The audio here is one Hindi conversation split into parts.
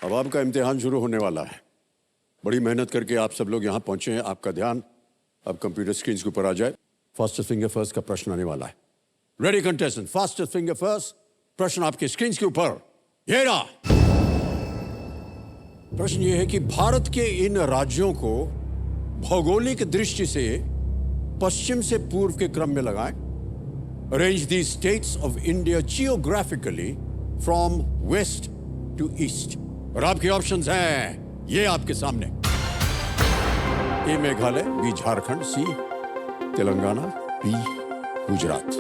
अब आपका इम्तिहान शुरू होने वाला है। बड़ी मेहनत करके आप सब लोग यहाँ पहुंचे हैं। आपका ध्यान अब कंप्यूटर स्क्रीन के ऊपर आ जाए। फास्टेस्ट फिंगर फर्स्ट का प्रश्न आने वाला है। Ready contestant, fastest finger first. प्रश्न आपके स्क्रीन के ऊपर ये रहा। प्रश्न ये है कि भारत के इन राज्यों को भौगोलिक दृष्टि से पश्चिम से पूर्व के क्रम में लगाएं। Arrange the states of India geographically from west to east. और आपके ऑप्शंस हैं ये आपके सामने। A Meghalaya, B Jharkhand, C Telangana, B Gujarat.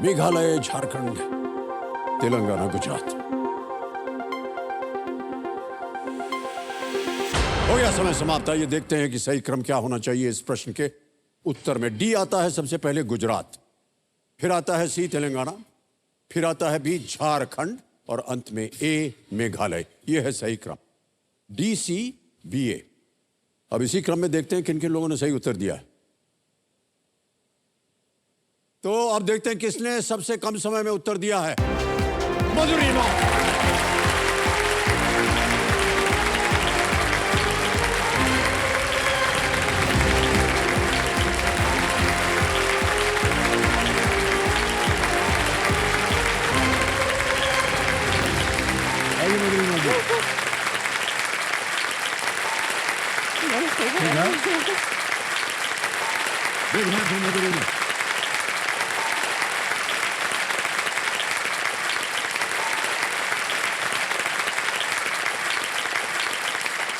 Meghalaya, Jharkhand, Telangana, Gujarat. हो गया समय समाप्त। ये देखते हैं कि सही क्रम क्या होना चाहिए इस प्रश्न के उत्तर में। डी आता है सबसे पहले गुजरात, फिर आता है सी तेलंगाना, फिर आता है बी झारखंड और अंत में ए मेघालय। ये है सही क्रम, डी सी बी ए। अब इसी क्रम में देखते हैं किन किन लोगों ने सही उत्तर दिया है। तो अब देखते हैं किसने सबसे कम समय में उत्तर दिया है। मधुरिमा।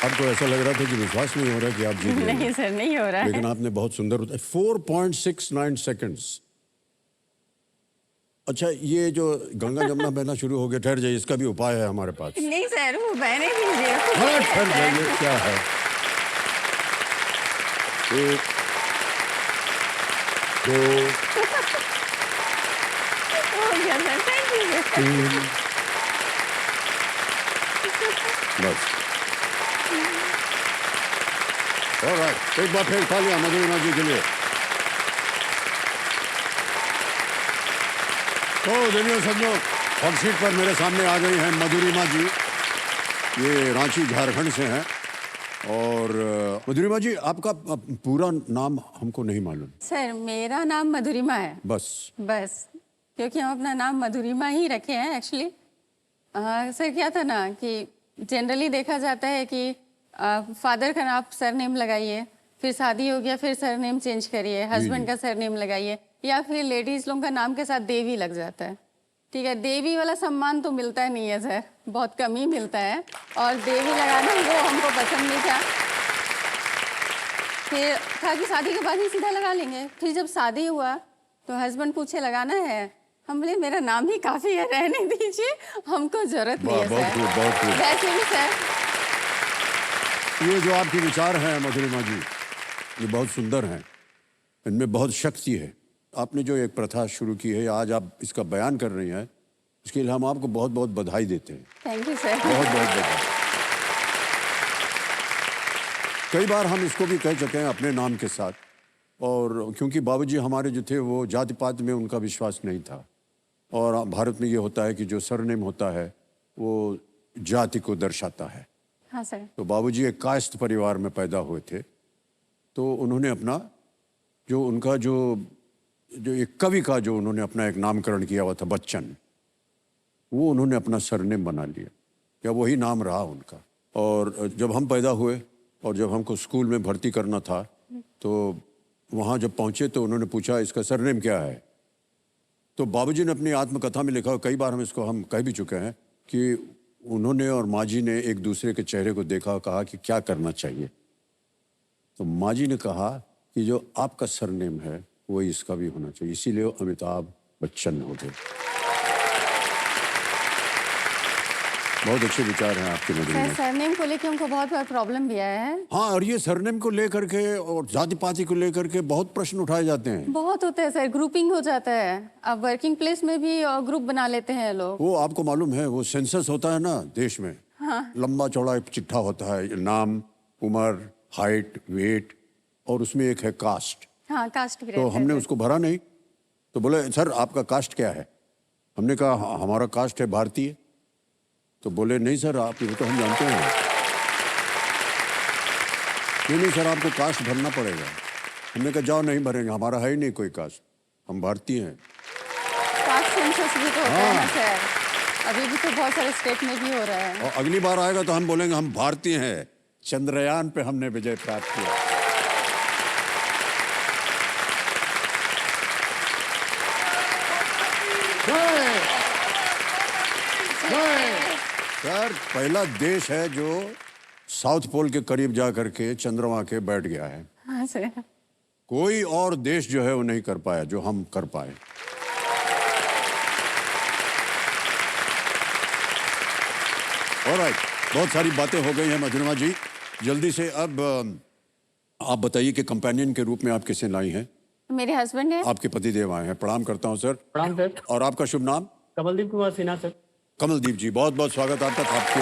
आपको ऐसा लग रहा था कि विश्वास नहीं हो रहा कि आप जीत गए। नहीं सर, नहीं हो रहा है। लेकिन आपने बहुत सुंदर उत्तर 4.69 सेकंड्स। अच्छा, ये जो गंगा जमुना बहना शुरू हो गया, ठहर जाइए, इसका भी उपाय है हमारे पास। नहीं सर, वो बहने दीजिए। हाँ, ठहर जाइए, क्या है। एक, दो, तीन, बस। ऑलराइट, एक बार फिर तालियां मधुरिमा जी के लिए। तो देखिए सज्जनों, हॉट सीट पर मेरे सामने आ गई हैं मधुरिमा जी। ये रांची झारखंड से हैं। और मधुरिमा जी, आपका पूरा नाम हमको नहीं मालूम। सर, मेरा नाम मधुरिमा है। बस क्योंकि हम अपना नाम मधुरिमा ही रखे हैं एक्चुअली। सर क्या था ना कि जनरली देखा जाता है कि फादर का नाम सरनेम लगाइए, फिर शादी हो गया फिर सरनेम चेंज करिए, हस्बैंड का सरनेम लगाइए, या फिर लेडीज लोगों का नाम के साथ देवी लग जाता है। ठीक है, देवी वाला सम्मान तो मिलता नहीं है सर, बहुत कम ही मिलता है। और देवी लगाना वो हमको पसंद नहीं था। फिर था कि शादी के बाद ही सीधा लगा लेंगे। फिर जब शादी हुआ तो हस्बैंड पूछे लगाना है, हम बोले मेरा नाम ही काफ़ी है, रहने दीजिए, हमको जरूरत नहीं है सर। बहुत वैसे भी सर, ये जो आपके विचार हैं मधुरिमा जी, ये बहुत सुंदर हैं, इनमें बहुत शक्ति है। आपने जो एक प्रथा शुरू की है, आज आप इसका बयान कर रही हैं, इसके लिए हम आपको बहुत बहुत बधाई देते हैं। Thank you sir. बहुत बहुत बधाई। कई बार हम इसको भी कह चुके हैं अपने नाम के साथ, और क्योंकि बाबूजी हमारे जो थे वो जाति पात में उनका विश्वास नहीं था। और भारत में ये होता है कि जो सरनेम होता है वो जाति को दर्शाता है। हाँ सर। तो बाबूजी एक कास्ट परिवार में पैदा हुए थे, तो उन्होंने अपना जो उनका जो एक कवि का जो उन्होंने अपना एक नामकरण किया हुआ था बच्चन, वो उन्होंने अपना सरनेम बना लिया, या वही नाम रहा उनका। और जब हम पैदा हुए और जब हमको स्कूल में भर्ती करना था, तो वहाँ जब पहुँचे तो उन्होंने पूछा इसका सरनेम क्या है। तो बाबूजी ने अपनी आत्मकथा में लिखा, कई बार हम कह भी चुके हैं कि उन्होंने और माँ जी ने एक दूसरे के चेहरे को देखा और कहा कि क्या करना चाहिए। तो माँ जी ने कहा कि जो आपका सरनेम है वही इसका भी होना चाहिए, इसीलिए अमिताभ बच्चन हो गए। बहुत अच्छे विचार हैं आपके मधुरिमा। सर, सरनेम को लेकर हमको बहुत बार प्रॉब्लम भी आया है। हाँ, और ये सरनेम को लेकर के और जाति पाति को लेकर के बहुत प्रश्न उठाए जाते हैं। बहुत होता है सर, ग्रुपिंग हो जाता है। अब वर्किंग प्लेस में भी ग्रुप बना लेते हैं लोग। वो आपको मालूम है, वो सेंसस होता है ना देश में। हाँ। लंबा चौड़ा एक चिट्ठा होता है, नाम, उम्र, हाइट, वेट, और उसमें एक है कास्ट। हाँ, कास्ट भी तो रहता है हमने सर। उसको भरा नहीं, तो बोले सर आपका कास्ट क्या है। हमने कहा हमारा कास्ट है भारतीय। तो बोले नहीं सर, आप ये तो हम जानते हैं। नहीं सर, आपको कास्ट भरना पड़ेगा। हमने कहा जाओ, नहीं भरेंगे, हमारा है ही नहीं कोई कास्ट, हम भारतीय हैं। कास्ट सेंसस भी तो होता है ना सर, अभी भी तो बहुत सारे स्टेट में भी हो रहा है। और अगली बार आएगा तो हम बोलेंगे हम भारतीय हैं, चंद्रयान पे हमने विजय प्राप्त किया। सर, पहला देश है जो साउथ पोल के करीब जा करके चंद्रमा के बैठ गया है। हाँ सर। कोई और देश जो है वो नहीं कर पाया जो हम कर पाए। ऑलराइट, बहुत सारी बातें हो गई हैं मधुरिमा जी। जल्दी से अब आप बताइए कि कंपेनियन के रूप में आप किसे लाई हैं? मेरे हस्बैंड है। आपके पतिदेव आए हैं, प्रणाम करता हूं सर। प्रणाम सर। और आपका शुभ नाम? कमलदीप कुमार सिन्हा सर। कमलदीप जी, बहुत बहुत स्वागत आपका। आपके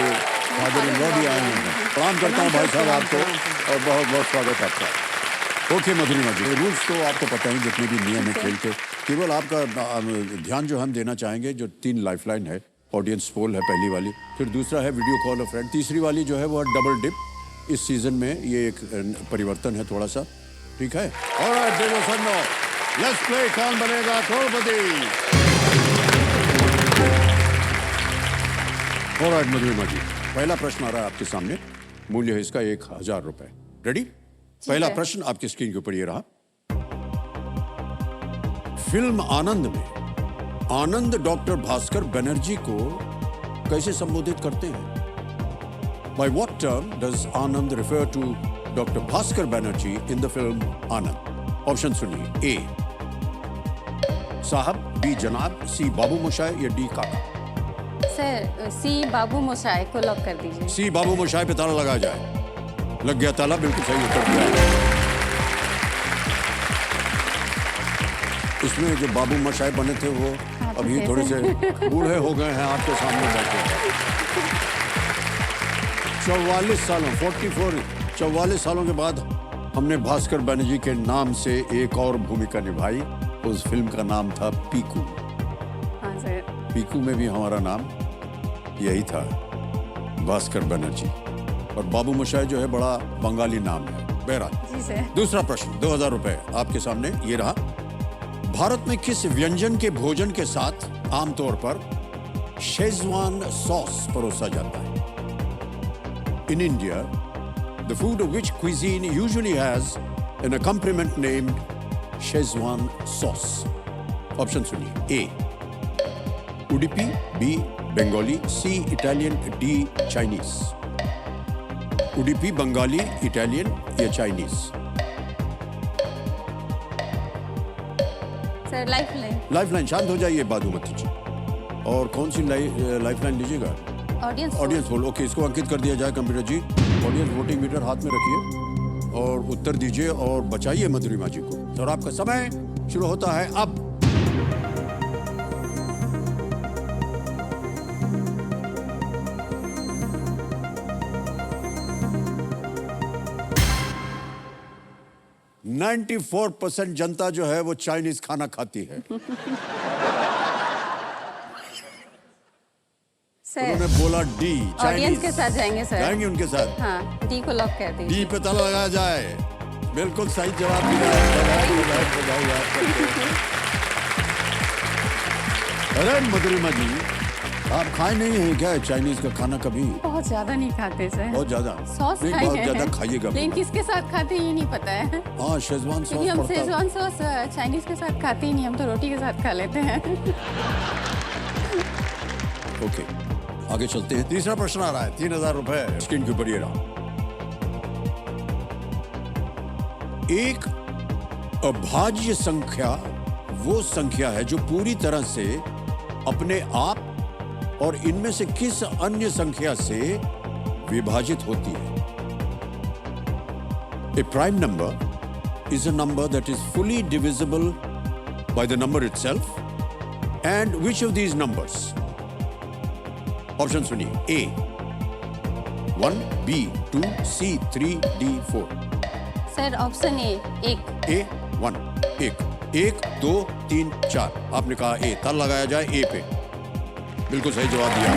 फादर इन लॉ भी आए हैं, प्रणाम करता हूँ भाई साहब आपको, और बहुत बहुत स्वागत आपका। ओके मधुरिमा जी, रूल्स तो आपको पता है, जितने भी नियम है खेल के। केवल आपका ध्यान जो हम देना चाहेंगे, जो 3 लाइफलाइन है, ऑडियंस पोल है पहली वाली, फिर दूसरा है वीडियो कॉल अ फ्रेंड, तीसरी वाली जो है वो डबल डिप। इस सीजन में ये एक परिवर्तन है थोड़ा सा, ठीक है? ऑलराइट देवो सन्नो, लेट्स प्ले कौन बनेगा करोड़पति। ऑलराइट मधुरिमा जी, पहला प्रश्न आ रहा है आपके सामने, मूल्य है इसका 1000 रुपए। रेडी? पहला प्रश्न आपकी स्क्रीन के ऊपर ये रहा। फिल्म आनंद में आनंद डॉक्टर भास्कर बनर्जी को कैसे संबोधित करते हैं? By what term does Anand refer to Dr. Bhaskar Banerjee in the film Anand? Option सुनिए। A साहब, B जनाब, C बाबू मोशाय या D काका? सर सी बाबू मोशाय को लॉक कर दीजिए। C बाबू मोशाय पे ताला लगाया जाए। लग गया ताला, बिल्कुल सही उत्तर दिया। इसमें जो बाबू मोशाय बने थे वो अभी थोड़े से बूढ़े हो गए हैं, आपके सामने बैठे। 44 सालों 44 सालों के बाद हमने भास्कर बनर्जी के नाम से एक और भूमिका निभाई। उस फिल्म का नाम था पीकू। हाँ सर। पीकू में भी हमारा नाम यही था, भास्कर बनर्जी। और बाबू मोशाय जो है बड़ा बंगाली नाम है। बहरहाल, जी सर। दूसरा प्रश्न, 2000 रुपए आपके सामने ये रहा। भारत में किस व्यंजन के भोजन के साथ आमतौर पर शेजवान सॉस परोसा जाता है? In India, the food of which cuisine usually has an accompaniment named Szechuan sauce. Option सुनिए। A Udupi, B Bengali, C Italian, D Chinese. Udupi, Bengali, Italian या Chinese? सर लाइफलाइन, शांत हो जाइए बादुमती जी। और कौन सी लाइफलाइन लीजिएगा? Audience poll. ओके, इसको अंकित कर दिया जाए कंप्यूटर जी। ऑडियंस वोटिंग मीटर हाथ में रखिए और उत्तर दीजिए और बचाइए मधुरिमा जी को। और आपका समय शुरू होता है अब। । 94% जनता जो है वो चाइनीज खाना खाती है। उन्होंने बोला डी, ऑडियंस के साथ जाएंगे सर। जाएंगे उनके साथ। हाँ, डी को लॉक कर दीजिए। डी पे ताला लगाया जाए। बिल्कुल सही जवाब दिया है। अरे मधुरिमा जी, आप खाए नहीं हैं क्या चाइनीज का खाना कभी? बहुत ज्यादा नहीं खाते सर। बहुत ज्यादा? सॉस नहीं, बहुत ज्यादा खाइएगा। लेकिन किसके साथ खाते हैं ये नहीं पता है। हाँ, शेजवान सॉस क्योंकि हम पड़ता है। शेजवान सॉस चाइनीज के साथ खाते ही नहीं, हम तो रोटी के साथ खा लेते हैं। ओके, आगे चलते हैं। तीसरा प्रश्न आ रहा है, 3000 रुपए स्क्रीन के ऊपर ये रहा। एक अभाज्य संख्या वो संख्या है जो पूरी तरह से अपने आप और इनमें से किस अन्य संख्या से विभाजित होती है? A prime number is a number that is fully divisible by the number itself. And which of these numbers? Option सुनिए। A 1, B 2, C 3, D 4। Sir option A 1। A 1 1 1 2 3 4। आपने कहा ए, ताला लगाया जाए ए पे। बिल्कुल सही जवाब दिया।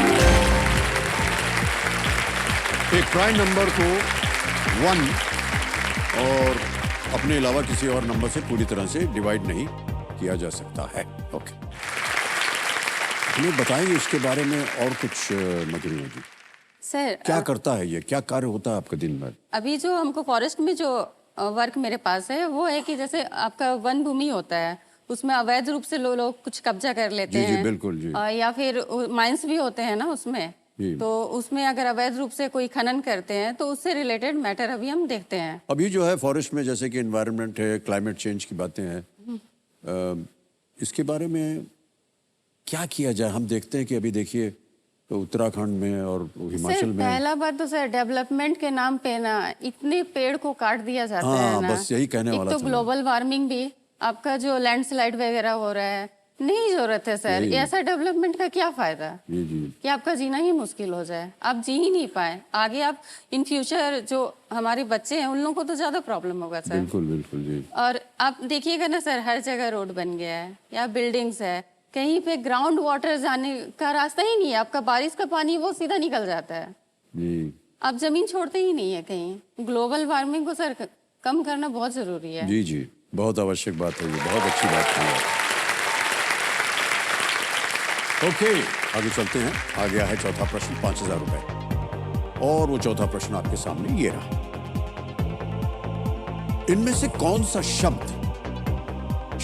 एक प्राइम नंबर को 1 और अपने अलावा किसी और नंबर से पूरी तरह से डिवाइड नहीं किया जा सकता है। ओके, हमें बताएंगे इसके बारे में और कुछ मधुरिमा जी? सर क्या करता है ये, क्या कार्य होता है आपका दिन भर? अभी जो हमको फॉरेस्ट में जो वर्क मेरे पास है वो है कि जैसे आपका वन भूमि होता है, उसमें अवैध रूप से लोग कुछ कब्जा कर लेते जी, हैं। जी, बिल्कुल जी। या फिर माइंस भी होते हैं ना उसमें, जी। तो उसमें अगर अवैध रूप से कोई खनन करते हैं तो उससे रिलेटेड मैटर अभी हम देखते हैं। अभी जो है फॉरेस्ट में जैसे कि एनवायरनमेंट है, क्लाइमेट चेंज की बातें हैं, इसके बारे में क्या किया जाए? हम देखते हैं कि अभी देखिए तो उत्तराखंड में और हिमाचल सर में पहला बात तो सर डेवलपमेंट के नाम पे ना इतने पेड़ को काट दिया जाता हाँ, है ना। बस यही कहने एक वाला तो था मैं। ग्लोबल वार्मिंग भी, आपका जो लैंडस्लाइड वगैरह हो रहा है, नहीं जरूरत है सर। यही। ऐसा डेवलपमेंट का क्या फायदा जी जी कि आपका जीना ही मुश्किल हो जाए, आप जी ही नहीं पाए आगे। आप इन फ्यूचर जो हमारे बच्चे हैं उन लोगों को तो ज्यादा प्रॉब्लम होगा सर। बिल्कुल बिल्कुल जी। और आप देखिएगा ना सर, हर जगह रोड बन गया है या बिल्डिंग्स है, कहीं पे ग्राउंड वाटर जाने का रास्ता ही नहीं है। आपका बारिश का पानी वो सीधा निकल जाता है, जी आप जमीन छोड़ते ही नहीं है कहीं। ग्लोबल वार्मिंग को सर कम करना बहुत जरूरी है। जी जी, बहुत आवश्यक बात है ये, बहुत अच्छी बात है। ओके, आगे चलते हैं। आ गया है चौथा प्रश्न, 5,000 रुपए। और वो चौथा प्रश्न आपके सामने ये रहा। इनमें से कौन सा शब्द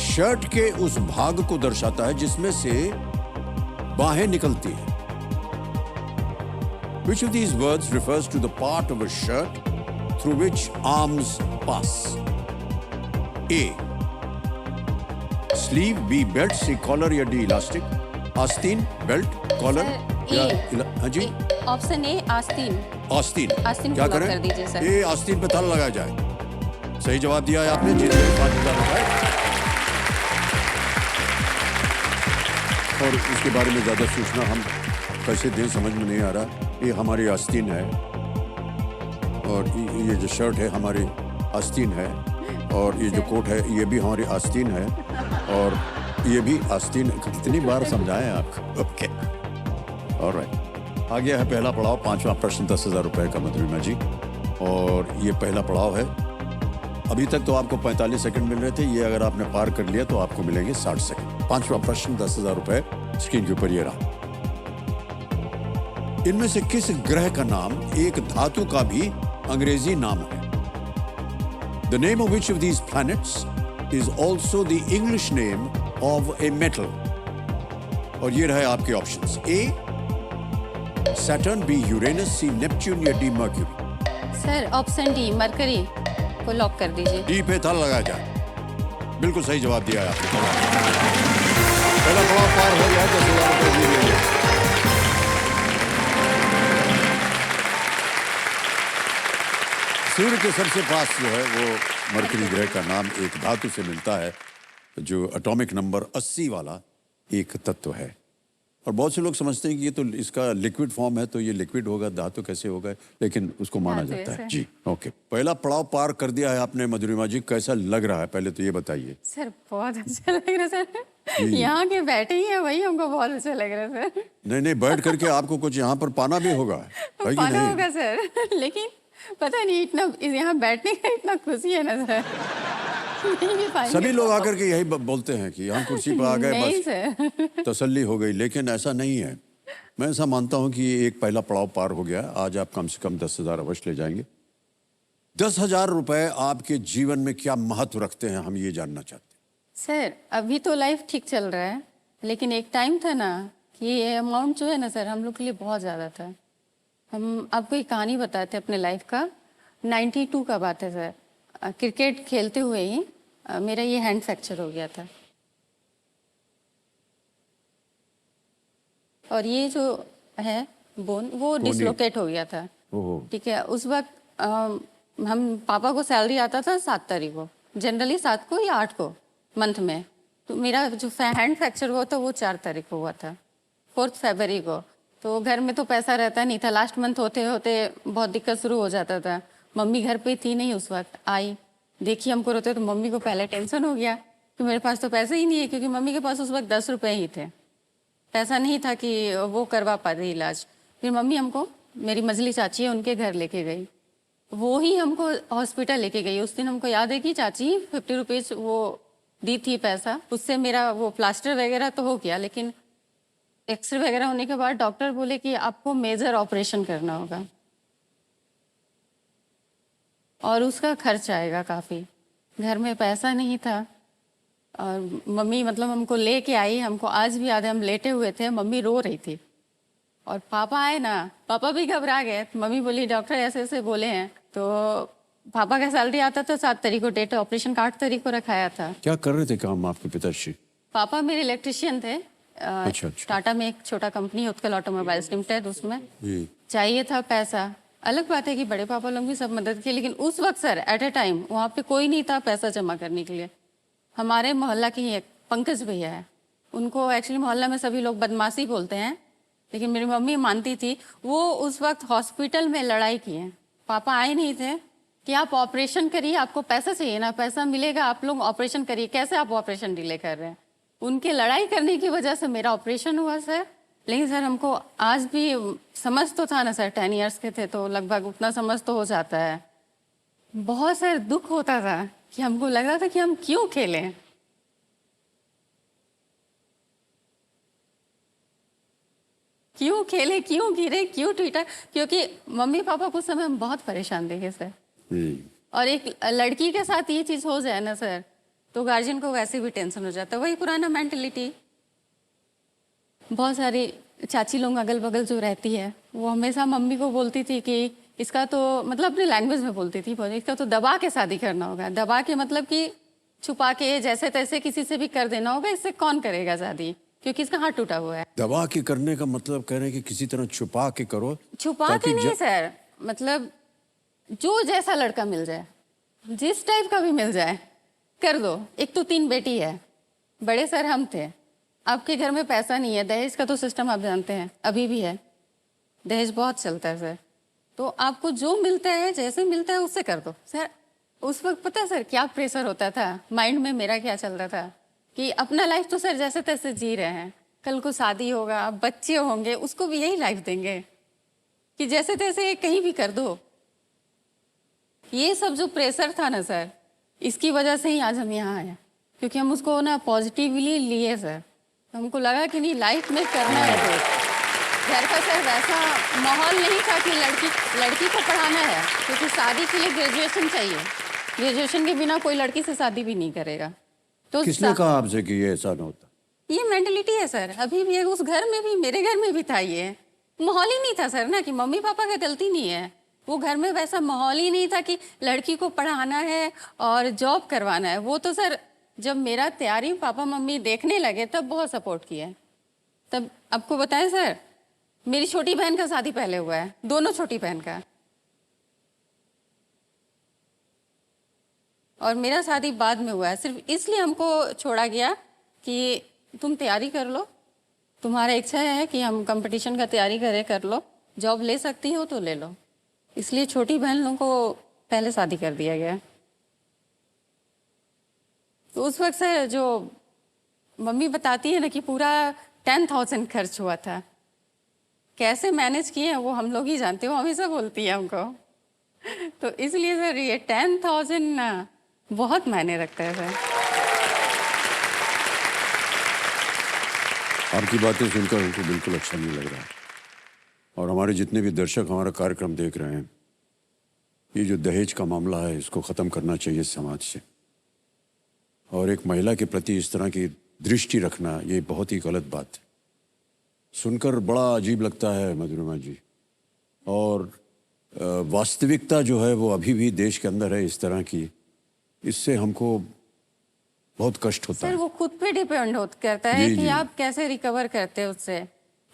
शर्ट के उस भाग को दर्शाता है जिसमें से बाहें निकलती हैं? Which of these words refers to the part of a shirt through which arms pass? A. Sleeve, B. Belt, C. Collar या D. Elastic? आस्तीन, बेल्ट, कॉलर या हाँ जी? ऑप्शन ए आस्तीन। आस्तीन। आस्तीन क्या को लॉक करें? कर दीजिए सर। ए आस्तीन पे ताला लगाया जाए। सही जवाब दिया है आपने, जीत गए 5,000 रुपए। और इसके बारे में ज्यादा सूचना हम कैसे दें समझ में नहीं आ रहा। ये हमारी आस्तीन है और ये जो शर्ट है हमारी आस्तीन है और ये जो कोट है ये भी हमारी आस्तीन है और ये भी आस्तीन। कितनी बार समझाएं आपको? Okay, alright. आ गया है पहला पड़ाव, 5वां प्रश्न, 10,000 रुपए का मधुरिमा जी। और ये पहला पड़ाव है। अभी तक तो आपको 45 सेकंड मिल रहे थे, ये अगर आपने पार कर लिया तो आपको मिलेंगे 60 सेकंड। 5वां प्रश्न, 10,000 रुपए स्क्रीन के ऊपर ये रहा। इनमें से किस ग्रह का नाम एक धातु का भी अंग्रेजी नाम है? The name of which of these planets is also the English name of a metal? और ये रहे आपके options. A. Saturn, B. Uranus, C. Neptune या D. Mercury? Sir option D mercury को लॉक कर दीजिए। डी पे ताला लगाया जाए। बिल्कुल सही जवाब दिया है आपने। पहला पड़ाव पार हो गया, 10,000 रुपए जीत गए। सूर्य के सबसे पास जो है वो मरकरी ग्रह का नाम एक धातु से मिलता है जो एटॉमिक नंबर 80 वाला एक तत्व है। और बहुत से लोग समझते हैं कि ये तो इसका लिक्विड फॉर्म है तो ये लिक्विड होगा, धातु कैसे होगा, लेकिन उसको माना धातु जाता है। ऐसे। जी ओके, पहला पड़ाव पार कर दिया है आपने मधुरिमा जी। कैसा लग रहा है पहले तो ये बताइए? सर बहुत अच्छा लग रहा है सर। यहाँ के बैठे ही हैं वही हमको बहुत अच्छा लग रहा है सर। नहीं नहीं, बैठ करके आपको कुछ यहाँ पर पाना भी होगा, है कि पाना नहीं? होगा सर, लेकिन पता नहीं इतना यहाँ बैठने का इतना खुशी है ना सर। नहीं भी पाएंगे। सभी लोग आकर के यही बोलते हैं कि यहाँ कुर्सी पर आ गए नहीं बस सर। तसल्ली हो गई, लेकिन ऐसा नहीं है। मैं ऐसा मानता हूँ कि ये एक पहला पड़ाव पार हो गया। आज आप कम से कम 10,000 अवश्य ले जाएंगे। 10,000 रुपए आपके जीवन में क्या महत्व रखते हैं, हम ये जानना चाहते हैं। सर अभी तो लाइफ ठीक चल रहा है, लेकिन एक टाइम था ना कि ये अमाउंट जो है ना सर हम लोग के लिए बहुत ज़्यादा था। हम आपको एक कहानी बताते हैं अपने लाइफ का। 92 का बात है सर। क्रिकेट खेलते हुए ही मेरा ये हैंड फ्रैक्चर हो गया था। और ये जो है बोन वो डिसलोकेट हो गया था। ओहो। ठीक है, उस वक्त हम पापा को सैलरी आता था 7 तारीख को, जनरली 7 को या 8 को मंथ में। तो मेरा जो हैंड फ्रैक्चर हुआ था वो 4 तारीख को हुआ था, 4 फरवरी को। तो घर में तो पैसा रहता नहीं था, लास्ट मंथ होते होते बहुत दिक्कत शुरू हो जाता था। मम्मी घर पे थी नहीं उस वक्त, आई देखी हमको रोते तो मम्मी को पहले टेंशन हो गया कि मेरे पास तो पैसे ही नहीं है, क्योंकि मम्मी के पास उस वक्त 10 रुपये ही थे, पैसा नहीं था कि वो करवा पाते इलाज। फिर मम्मी हमको मेरी मझली चाची है उनके घर लेके गई। वो ही हमको हॉस्पिटल लेके गई। उस दिन हमको याद है कि चाची 50 रुपीज़ वो दी थी पैसा, उससे मेरा वो प्लास्टर वगैरह तो हो गया, लेकिन एक्सरे वगैरह होने के बाद डॉक्टर बोले कि आपको मेजर ऑपरेशन करना होगा और उसका खर्च आएगा काफ़ी। घर में पैसा नहीं था और मम्मी मतलब हमको लेके आई। हमको आज भी याद है, हम लेटे हुए थे, मम्मी रो रही थी और पापा आए ना, पापा भी घबरा गए। मम्मी बोली डॉक्टर ऐसे ऐसे बोले हैं। तो पापा का सैलरी आता था 7 तारीख को, डेट ऑपरेशन का 8 तारीख को रखाया था। क्या कर रहे थे काम आपके पिताश्री? पापा मेरे इलेक्ट्रिशियन थे। अच्छा। टाटा में एक छोटा कंपनी है उत्कल ऑटोमोबाइल्स लिमिटेड, उसमें जी। चाहिए था पैसा। अलग बात है कि बड़े पापा लोग भी सब मदद किए, लेकिन उस वक्त सर एट ए टाइम वहाँ पे कोई नहीं था पैसा जमा करने के लिए। हमारे मोहल्ला की ही एक पंकज भैया है, उनको एक्चुअली मोहल्ला में सभी लोग बदमाशी बोलते हैं, लेकिन मेरी मम्मी मानती थी। वो उस वक्त हॉस्पिटल में लड़ाई किए, पापा आए नहीं थे कि आप ऑपरेशन करिए, आपको पैसा चाहिए ना, पैसा मिलेगा, आप लोग ऑपरेशन करिए, कैसे आप ऑपरेशन डिले कर रहे हैं। उनके लड़ाई करने की वजह से मेरा ऑपरेशन हुआ सर। लेकिन सर हमको आज भी समझ तो था ना सर, 10 इयर्स के थे तो लगभग उतना समझ तो हो जाता है। बहुत सर दुख होता था कि हमको लग रहा था कि हम क्यों खेलें, क्यों खेले, क्यों गिरे, क्यों टूटा, क्योंकि मम्मी पापा कुछ समय हम बहुत परेशान देखे सर। और एक लड़की के साथ ये चीज़ हो जाए ना सर, तो गार्जियन को वैसे भी टेंशन हो जाता है। वही पुराना मेंटलिटी। बहुत सारी चाची लोग अगल बगल जो रहती है, वो हमेशा मम्मी को बोलती थी कि इसका तो मतलब अपनी लैंग्वेज में बोलती थी, इसका तो दबा के शादी करना होगा। दबा के मतलब कि छुपा के जैसे तैसे किसी से भी कर देना होगा, इससे कौन करेगा शादी, क्योंकि इसका हाथ टूटा हुआ है। दबा के करने का मतलब कह रहे हैं कि किसी तरह छुपा के करो। छुपा के नहीं सर, मतलब जो जैसा लड़का मिल जाए, जिस टाइप का भी मिल जाए कर दो। एक तो 3 बेटी है, बड़े सर हम थे, आपके घर में पैसा नहीं है, दहेज का तो सिस्टम आप जानते हैं, अभी भी है, दहेज बहुत चलता है सर। तो आपको जो मिलता है, जैसे मिलता है उससे कर दो सर। उस वक्त पता है सर क्या प्रेशर होता था माइंड में, मेरा क्या चल रहा था कि अपना लाइफ तो सर जैसे तैसे जी रहे हैं, कल को शादी होगा, बच्चे होंगे, उसको भी यही लाइफ देंगे कि जैसे तैसे कहीं भी कर दो। ये सब जो प्रेशर था ना सर, इसकी वजह से ही आज हम यहाँ आए, क्योंकि हम उसको ना पॉजिटिवली लिए सर। हमको लगा कि नहीं, लाइफ में करना है कुछ। घर का सर वैसा माहौल नहीं था कि लड़की को पढ़ाना है, क्योंकि शादी के लिए ग्रेजुएशन चाहिए, ग्रेजुएशन के बिना कोई लड़की से शादी भी नहीं करेगा। तो किसने कहा आपसे कि ये ऐसा न होता? ये मेंटलिटी है सर, अभी भी है। उस घर में भी, मेरे घर में भी था, ये माहौल ही नहीं था सर ना, कि मम्मी पापा का गलती नहीं है, वो घर में वैसा माहौल ही नहीं था कि लड़की को पढ़ाना है और जॉब करवाना है। वो तो सर जब मेरा तैयारी पापा मम्मी देखने लगे तब बहुत सपोर्ट किए। तब आपको बताएं सर, मेरी छोटी बहन का शादी पहले हुआ है, दोनों छोटी बहन का, और मेरा शादी बाद में हुआ है। सिर्फ इसलिए हमको छोड़ा गया कि तुम तैयारी कर लो, तुम्हारा इच्छा है कि हम कंपटीशन का तैयारी करें, कर लो, जॉब ले सकती हो तो ले लो। इसलिए छोटी बहन लोगों को पहले शादी कर दिया गया। तो उस वक्त से जो मम्मी बताती है ना कि पूरा 10,000 खर्च हुआ था, कैसे मैनेज किए हैं वो हम लोग ही जानते हो, हमेशा बोलती है हमको। तो इसलिए सर ये 10,000 ना बहुत मायने रखता है सर। आपकी बातें सुनकर उनको बिल्कुल अच्छा नहीं लग रहा, और हमारे जितने भी दर्शक हमारा कार्यक्रम देख रहे हैं, ये जो दहेज का मामला है इसको ख़त्म करना चाहिए समाज से। और एक महिला के प्रति इस तरह की दृष्टि रखना ये बहुत ही गलत बात है। सुनकर बड़ा अजीब लगता है मधुरिमा जी। और वास्तविकता जो है वो अभी भी देश के अंदर है इस तरह की, इससे हमको बहुत कष्ट होता है। सर वो खुद पे डिपेंड करता है जी, कि जी। आप कैसे रिकवर करते हैं उससे,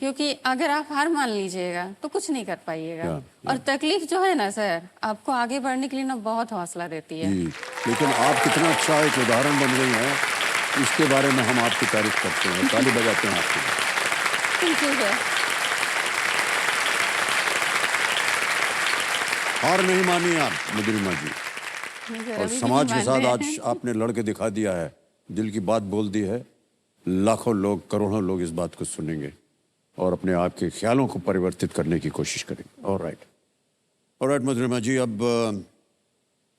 क्योंकि अगर आप हार मान लीजिएगा तो कुछ नहीं कर पाइएगा। या। और तकलीफ जो है ना सर, आपको आगे बढ़ने के लिए ना बहुत हौसला देती है। जी, लेकिन आप कितना अच्छा एक उदाहरण बन गई हैं, इसके बारे में हम आपकी तारीफ करते हैं, ताली बजाते हैं आपके लिए। Thank you sir. हार नहीं मानी आप मधुरिमा जी, नहीं सर, और अभी भी समाज नहीं के मान साथ रहे आज हैं। आपने लड़के दिखा दिया है, दिल की बात बोल दी है। लाखों लोग, करोड़ों लोग इस बात को सुनेंगे। और अपने आप के ख्यालों को परिवर्तित करने की कोशिश करेंगे। ऑलराइट मधुरिमा जी, अब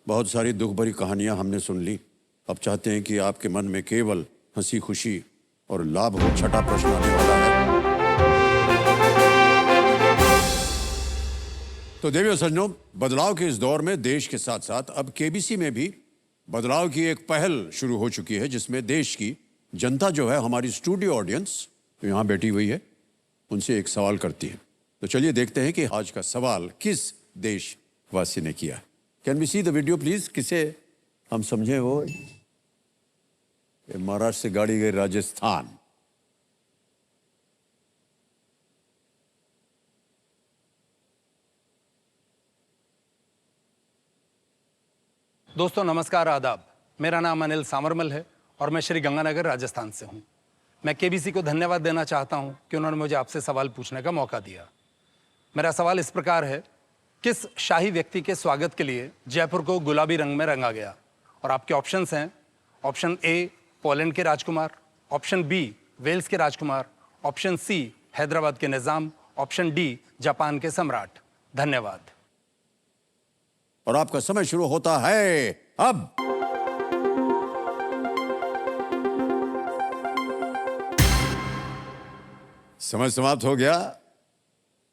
बहुत सारी दुख भरी कहानियां हमने सुन ली। अब चाहते हैं कि आपके मन में केवल हंसी खुशी और लाभ हो। छठा प्रश्न आने वाला है। तो देवियों सज्जनों, बदलाव के इस दौर में देश के साथ साथ अब केबीसी में भी बदलाव की एक पहल शुरू हो चुकी है, जिसमें देश की जनता जो है, हमारी स्टूडियो ऑडियंस जो यहाँ बैठी हुई है, उनसे एक सवाल करती है। तो चलिए देखते हैं कि आज का सवाल किस देशवासी ने किया। Can we see the video please? किसे हम समझे वो महाराष्ट्र से गाड़ी गई राजस्थान। दोस्तों नमस्कार, आदाब। मेरा नाम अनिल सामरमल है और मैं श्री गंगानगर राजस्थान से हूं। मैं केबीसी को धन्यवाद देना चाहता हूं कि उन्होंने मुझे आपसे सवाल पूछने का मौका दिया। मेरा सवाल इस प्रकार है, किस शाही व्यक्ति के स्वागत के लिए जयपुर को गुलाबी रंग में रंगा गया? और आपके ऑप्शंस हैं, ऑप्शन ए पोलैंड के राजकुमार, ऑप्शन बी वेल्स के राजकुमार, ऑप्शन सी हैदराबाद के निजाम, ऑप्शन डी जापान के सम्राट। धन्यवाद। और आपका समय शुरू होता है अब। समय समाप्त हो गया।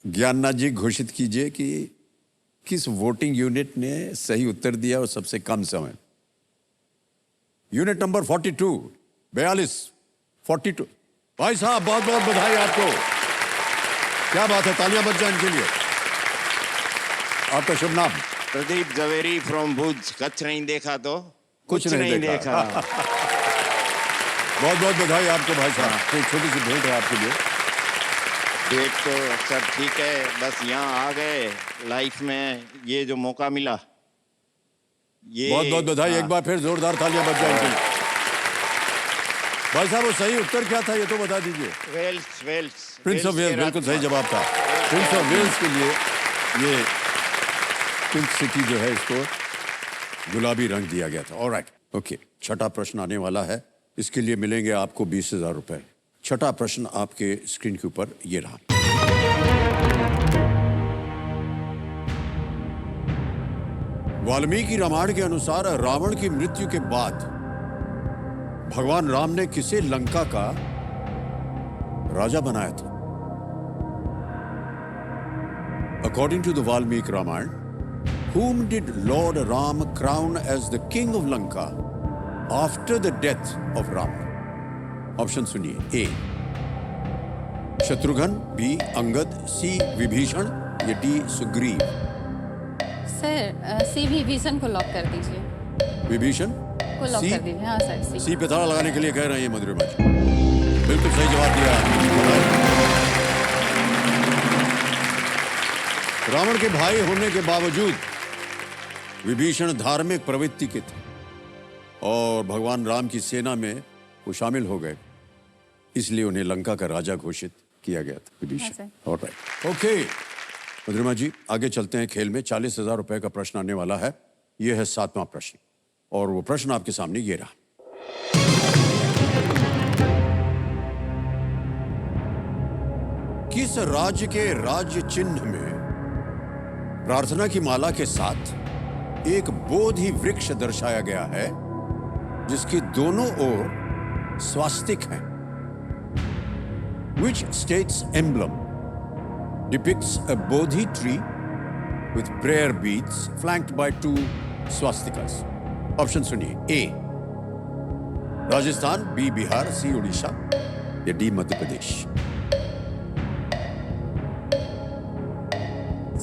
ज्ञाननाथ जी, घोषित कीजिए कि किस वोटिंग यूनिट ने सही उत्तर दिया और सबसे कम समय। यूनिट नंबर 42 भाई साहब, बहुत बहुत बधाई आपको। क्या बात है, तालियां बज जाएं इनके लिए। आपका शुभ नाम? प्रदीप जवेरी फ्रॉम भुज। कच्छ नहीं देखा तो कुछ नहीं देखा। बहुत बहुत बधाई आपको भाई साहब। तो एक छोटी सी भेंट है आपके लिए। डेट तो सब ठीक है, बस यहाँ आ गए लाइफ में, ये जो मौका मिला ये बहुत बहुत बधाई। एक बार फिर जोरदार तालियां बज जाएं इनके लिए। भाई साहब, वो सही उत्तर क्या था ये तो बता दीजिए। वेल्स प्रिंस ऑफ वेल्स, बिल्कुल सही जवाब था। प्रिंस ऑफ वेल्स के लिए ये पिंक सिटी जो है, इसको गुलाबी रंग दिया गया था। Alright, okay. छठा प्रश्न आने वाला है, इसके लिए मिलेंगे आपको 20,000 रुपए। छठा प्रश्न आपके स्क्रीन के ऊपर ये रहा। वाल्मीकि रामायण के अनुसार रावण की मृत्यु के बाद भगवान राम ने किसे लंका का राजा बनाया था? According to the Valmiki Ramayana, whom did Lord Ram crown as the king of Lanka after the death of Ram? Option सुनिए। ए शत्रुघ्न, बी अंगद, सी विभीषण या डी सुग्रीव। सर सी विभीषण को लॉक कर दीजिए। विभीषण को लॉक कर दीजिए। हाँ सर, सी पे ताला लगाने के लिए कह रहे हैं मधुरिमा जी। बिल्कुल सही जवाब दिया। रावण के भाई होने के बावजूद विभीषण धार्मिक प्रवृत्ति के थे और भगवान राम की सेना में वो शामिल हो गए, इसलिए उन्हें लंका का राजा घोषित किया गया था, विभीषण। ऑलराइट, ओके मधुरिमा जी, आगे चलते हैं खेल में। 40,000 रुपए का प्रश्न आने वाला है। यह है 7वां प्रश्न और वो प्रश्न आपके सामने ये रहा। किस राज्य के राज्य चिन्ह में प्रार्थना की माला के साथ एक बोधि वृक्ष दर्शाया गया है जिसकी दोनों ओर स्वास्तिक हैं? Which state's emblem depicts a bodhi tree with prayer beads flanked by 2 swastikas? Option सुनिए। A Rajasthan, B Bihar, C Orissa या D Madhya Pradesh.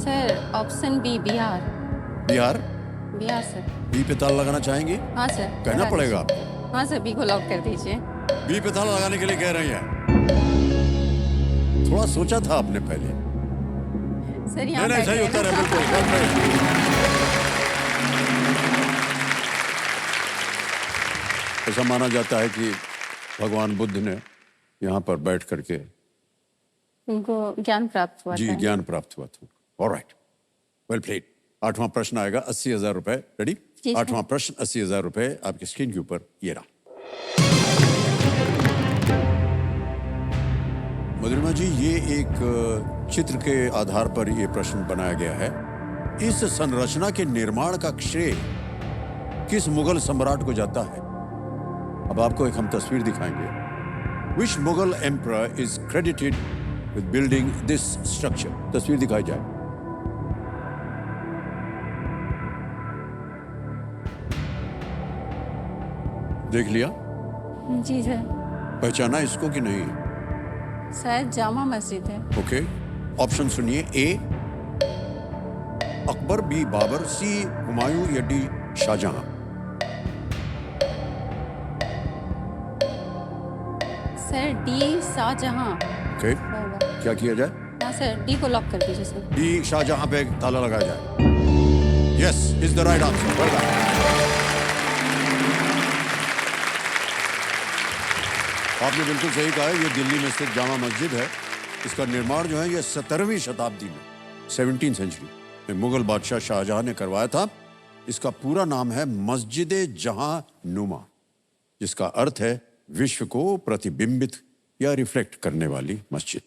Sir option B Bihar. Bihar? Bihar sir. B पे ताला लगाना चाहेंगे? हाँ सर। कहना पड़ेगा आपको। हाँ सर, बी को लॉक कर दीजिए। बी पे ताला लगाने के लिए कह रही हैं। थोड़ा सोचा था आपने पहले। सर यहाँ नहीं, सही उत्तर है बिल्कुल। ऐसा माना जाता है कि भगवान बुद्ध ने यहाँ पर बैठ करके उनको ज्ञान प्राप्त हुआ जी था। ज्ञान प्राप्त हुआ था। Alright, well played. 8वां प्रश्न आएगा 80,000 रुपए। रेडी? जी सर। 8वां प्रश्न 80,000 रुपए आपकी स्क्रीन के ऊपर ये रहा। मधुरिमा जी, ये एक चित्र के आधार पर ये प्रश्न बनाया गया है। इस संरचना के निर्माण का श्रेय किस मुगल सम्राट को जाता है? अब आपको एक हम तस्वीर दिखाएंगे। Which Mughal emperor is credited with building this structure? तस्वीर दिखाई जाए। देख लिया? जी सर। पहचाना इसको कि नहीं? शायद जामा मस्जिद है। ओके, ऑप्शन सुनिए। A Akbar, B Babur, C Humayun या D Shahjahan. Sir D Shahjahan okay, होगा। क्या किया जाए? हाँ सर, डी को लॉक कर दीजिए सर। डी शाहजहां पे ताला लगाया जाए। Yes is the right answer. Well done. आपने बिल्कुल सही कहा है, ये दिल्ली में स्थित जामा मस्जिद है। इसका निर्माण जो है ये 17वीं शताब्दी में, 17th सेंचुरी में मुगल बादशाह शाहजहां ने करवाया था। इसका पूरा नाम है मस्जिद जहां नुमा, जिसका अर्थ है विश्व को प्रतिबिंबित या रिफ्लेक्ट करने वाली मस्जिद।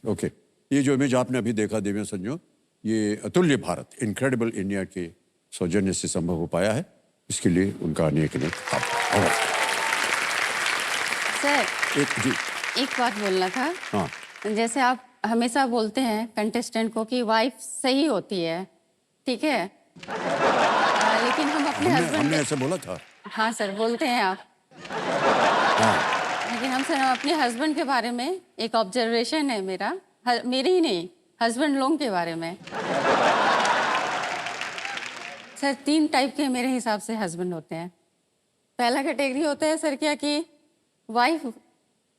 ओके, ये जो इमेज आपने अभी देखा देवियों संजो, ये अतुल्य भारत, इनक्रेडिबल इंडिया के सौजन्य से संभव हो पाया है। इसके लिए उनका अनेक आभार। सर जी एक बात बोलना था। हाँ, जैसे आप हमेशा बोलते हैं कंटेस्टेंट को कि वाइफ सही होती है, ठीक है, लेकिन हम अपने हमने हस्बैंड ऐसे बोला था। हाँ सर, बोलते हैं आप। हाँ, लेकिन हम सर अपने हस्बैंड के बारे में एक ऑब्जर्वेशन है मेरा, मेरे ही नहीं, हस्बैंड लोगों के बारे में। सर 3 टाइप के मेरे हिसाब से हस्बैंड होते हैं। पहला कैटेगरी होता है सर क्या कि वाइफ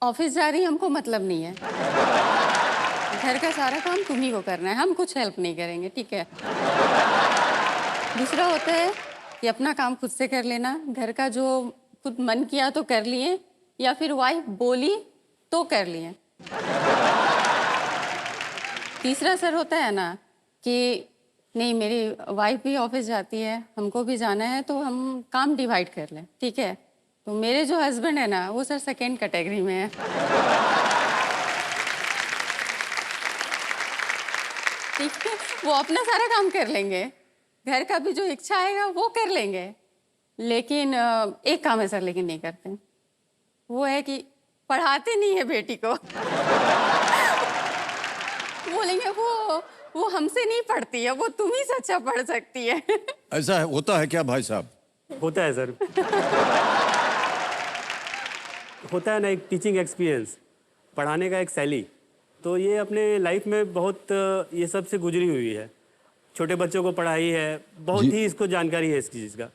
ऑफिस जा रही, हमको मतलब नहीं है, घर का सारा काम तुम्ही को करना है, हम कुछ हेल्प नहीं करेंगे, ठीक है। दूसरा होता है कि अपना काम खुद से कर लेना, घर का जो खुद मन किया तो कर लिए, या फिर वाइफ बोली तो कर लिए। तीसरा सर होता है ना कि नहीं मेरी वाइफ भी ऑफिस जाती है, हमको भी जाना है, तो हम काम डिवाइड कर लें, ठीक है। तो मेरे जो हस्बैंड है ना वो सर सेकेंड कैटेगरी में है। ठीक है, वो अपना सारा काम कर लेंगे, घर का भी जो इच्छा आएगा वो कर लेंगे, लेकिन एक काम है सर लेकिन नहीं करते, वो है कि पढ़ाते नहीं है बेटी को। बोलेंगे वो हमसे नहीं पढ़ती है, वो तुम ही से अच्छा पढ़ सकती है। ऐसा होता है क्या भाई साहब? होता है सर। होता है ना, एक टीचिंग एक्सपीरियंस, पढ़ाने का एक शैली, तो ये अपने लाइफ में बहुत ये सब से गुजरी हुई है। छोटे बच्चों को पढ़ाई है, बहुत ही इसको जानकारी है इस चीज़ का।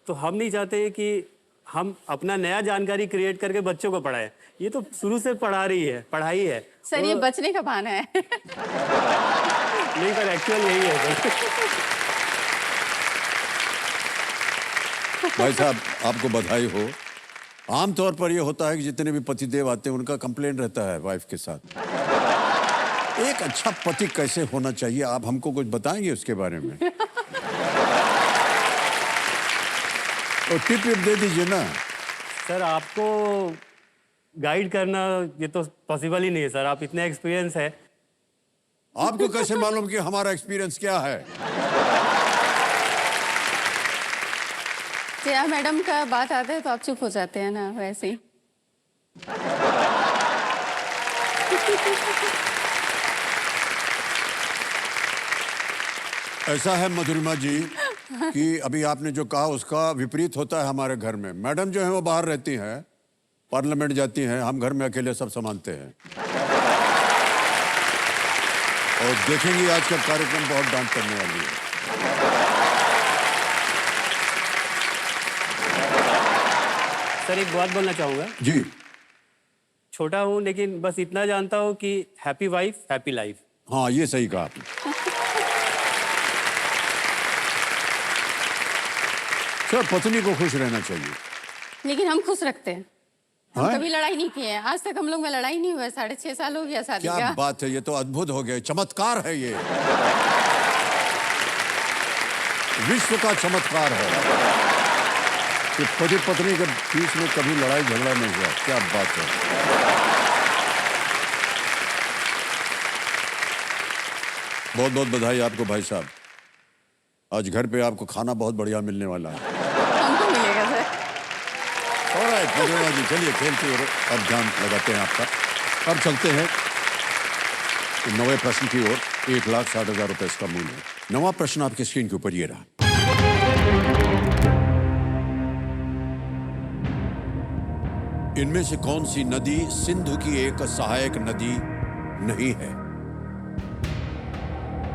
तो हम नहीं चाहते कि हम अपना नया जानकारी क्रिएट करके बच्चों को पढ़ाएं। ये तो शुरू से पढ़ा रही है, पढ़ाई है सर। ये बचने का बहाना है। नहीं पर एक्चुअल यही है सर। भाई साहब आपको बधाई हो। आमतौर पर यह होता है कि जितने भी पतिदेव आते हैं उनका कंप्लेंट रहता है वाइफ के साथ। एक अच्छा पति कैसे होना चाहिए, आप हमको कुछ बताएंगे उसके बारे में? और टिप दे दीजिए ना। सर आपको गाइड करना ये तो पॉसिबल ही नहीं है सर, आप इतने एक्सपीरियंस है। आपको कैसे मालूम कि हमारा एक्सपीरियंस क्या है? जया मैडम का बात आता है तो आप चुप हो जाते हैं ना, वैसे ही। ऐसा है मधुरिमा जी कि अभी आपने जो कहा उसका विपरीत होता है हमारे घर में। मैडम जो है वो बाहर रहती हैं, पार्लियामेंट जाती हैं, हम घर में अकेले सब संभालते हैं। और देखेंगे आज का कार्यक्रम बहुत डांट करने वाली है। सर एक बात बोलना चाहूँगा। जी छोटा हूँ लेकिन बस इतना जानता हूँ कि हैप्पी वाइफ हैप्पी लाइफ। हाँ, ये सही कहा आपने। सर पत्नी को खुश रहना चाहिए, लेकिन हम खुश रखते हैं। हम हाँ? कभी लड़ाई नहीं किए हैं, आज तक हम लोग में लड़ाई नहीं हुआ है। 6.5 साल हो गया शादी क्या का। बात है, ये तो अद्भुत हो गया, चमत्कार है ये, विश्व का चमत्कार है कि पति पत्नी के बीच में कभी लड़ाई झगड़ा नहीं हुआ। क्या बात है। बहुत बहुत बधाई आपको भाई साहब। आज घर पे आपको खाना बहुत बढ़िया मिलने वाला है। हमको मिलेगा सर। ऑलराइट मधुरिमा जी, चलिए खेल की ओर अब ध्यान लगाते हैं आपका। अब चलते हैं नवे प्रश्न की ओर। 1,60,000 रुपए इसका मूल्य है। नवा प्रश्न आपकी स्क्रीन के ऊपर ये रहा। इनमें से कौन सी नदी सिंधु की एक सहायक नदी नहीं है?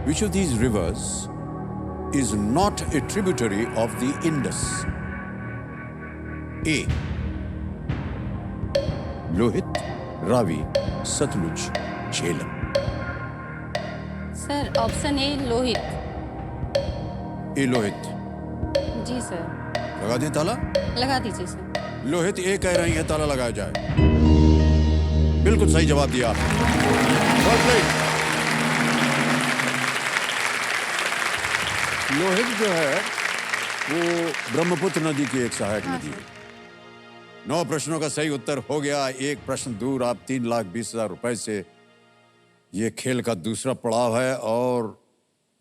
Which of these rivers is not a tributary of the Indus? A. Lohit, Ravi, Sutlej, Jhelum. Sir option A Lohit. A Lohit. जी सर। लगा दें ताला? लगा दीजिए सर। लोहित ए कह रही है, ताला लगाया जाए। बिल्कुल सही जवाब दिया आपने। First right। लोहित जो है वो ब्रह्मपुत्र नदी की एक सहायक नदी है। 9 प्रश्नों का सही उत्तर हो गया। एक प्रश्न दूर, आप 3,20,000 रुपए से। ये खेल का दूसरा पड़ाव है और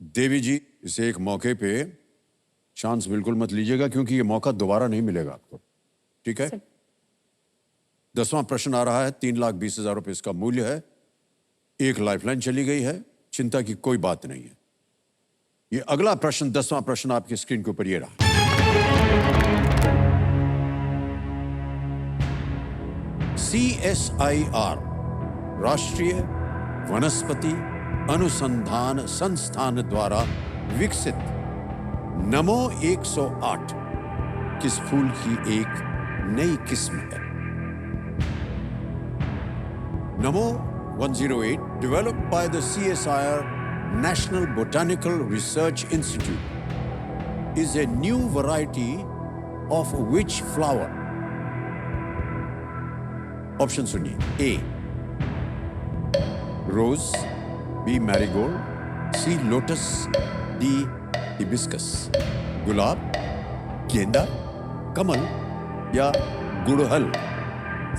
देवी जी, इसे एक मौके पे चांस बिल्कुल मत लीजिएगा, क्योंकि ये मौका दोबारा नहीं मिलेगा आपको। ठीक है? 10वां प्रश्न आ रहा है। 3,20,000 रुपए इसका मूल्य है। एक लाइफलाइन चली गई है, चिंता की कोई बात नहीं है। ये अगला प्रश्न, 10वां प्रश्न आपकी स्क्रीन के ऊपर ये रहा। CSIR राष्ट्रीय वनस्पति अनुसंधान संस्थान द्वारा विकसित नमो 108 किस फूल की एक नई किस्म है? नमो 108 developed by the CSIR National Botanical Research Institute is a new variety of which flower? Option सुनिए। A. Rose, B. Marigold, C. Lotus, D. Hibiscus. गुलाब, गेंदा, कमल या गुड़हल?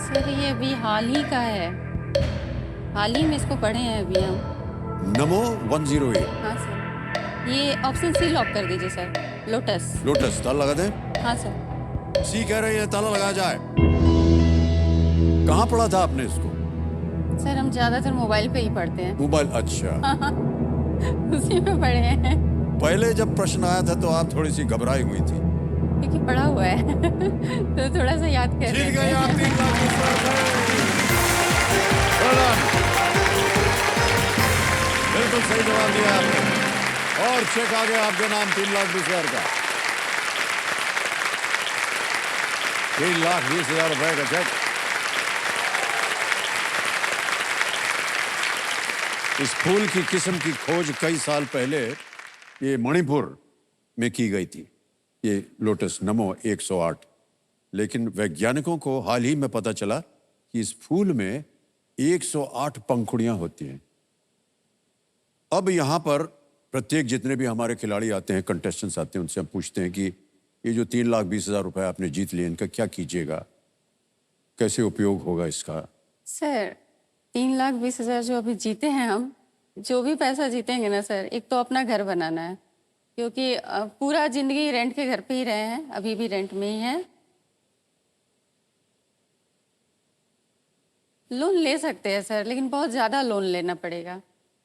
सर ये अभी हाल ही का है, हाल ही में इसको पढ़े हैं अभी हम। नमो 108। हाँ सर, ये ऑप्शन सी लॉक कर दीजिए सर। लोटस। लोटस, ताला लगा दें? हाँ सर। C कह रही है, ताला लगाया जाए। कहाँ पढ़ा था आपने इसको? सर हम ज्यादातर मोबाइल पे ही पढ़ते हैं। मोबाइल, अच्छा। उसी में पढ़े हैं। पहले जब प्रश्न आया था तो आप थोड़ी सी घबराई हुई थी। क्योंकि पढ़ा हुआ है तो थोड़ा सा याद कर जीत लेते गए हैं। आप 3,20,000 रुपए। Well done। बिल्कुल सही जवाब दिया आपने और चेक आ गया आपके नाम 3,20,000 का। 3,20,000 रुपए का चेक। इस फूल की किस्म की खोज कई साल पहले ये मणिपुर में की गई थी, ये लोटस नमो 108। लेकिन वैज्ञानिकों को हाल ही में पता चला कि इस फूल में 108 पंखुड़ियां होती हैं। अब यहाँ पर प्रत्येक जितने भी हमारे खिलाड़ी आते हैं, कंटेस्टेंट्स आते हैं, उनसे हम पूछते हैं कि ये जो 3,20,000 रुपए आपने जीत लिए, इनका क्या कीजिएगा, कैसे उपयोग होगा इसका? सर 3,20,000 जो अभी जीते हैं हम, जो भी पैसा जीतेंगे ना सर, एक तो अपना घर बनाना है, क्योंकि पूरा जिंदगी रेंट के घर पे ही रहे हैं, अभी भी रेंट में ही है। लोन ले सकते हैं सर, लेकिन बहुत ज़्यादा लोन लेना पड़ेगा।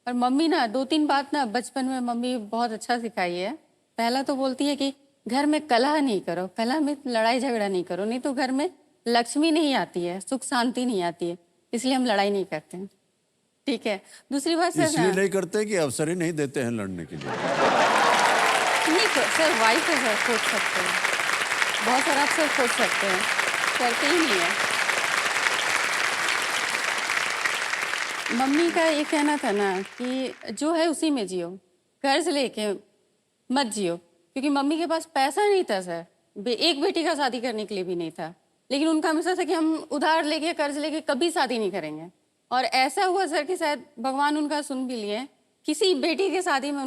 और मम्मी ना 2-3 बात ना बचपन में मम्मी बहुत अच्छा सिखाई है। पहला तो बोलती है कि घर में कलह नहीं करो, कलह में लड़ाई झगड़ा नहीं करो, नहीं तो घर में लक्ष्मी नहीं आती है, सुख शांति नहीं आती है, इसलिए हम लड़ाई नहीं करते हैं। ठीक है। दूसरी बात सर इसलिए ना, नहीं करते कि अवसर ही नहीं देते हैं लड़ने के लिए। नहीं सर, वाइफ है सर, खोज सकते हैं, बहुत सारा अवसर खोज सकते हैं, करते ही नहीं है। मम्मी का ये कहना था ना कि जो है उसी में जियो, कर्ज लेके मत जियो, क्योंकि मम्मी के पास पैसा नहीं था सर, एक बेटी का शादी करने के लिए भी नहीं था, लेकिन उनका हमेशा था कि हम उधार लेके कर्ज लेके कभी शादी नहीं करेंगे। और ऐसा हुआ सर कि शायद भगवान उनका सुन भी लिए, किसी बेटी के शादी में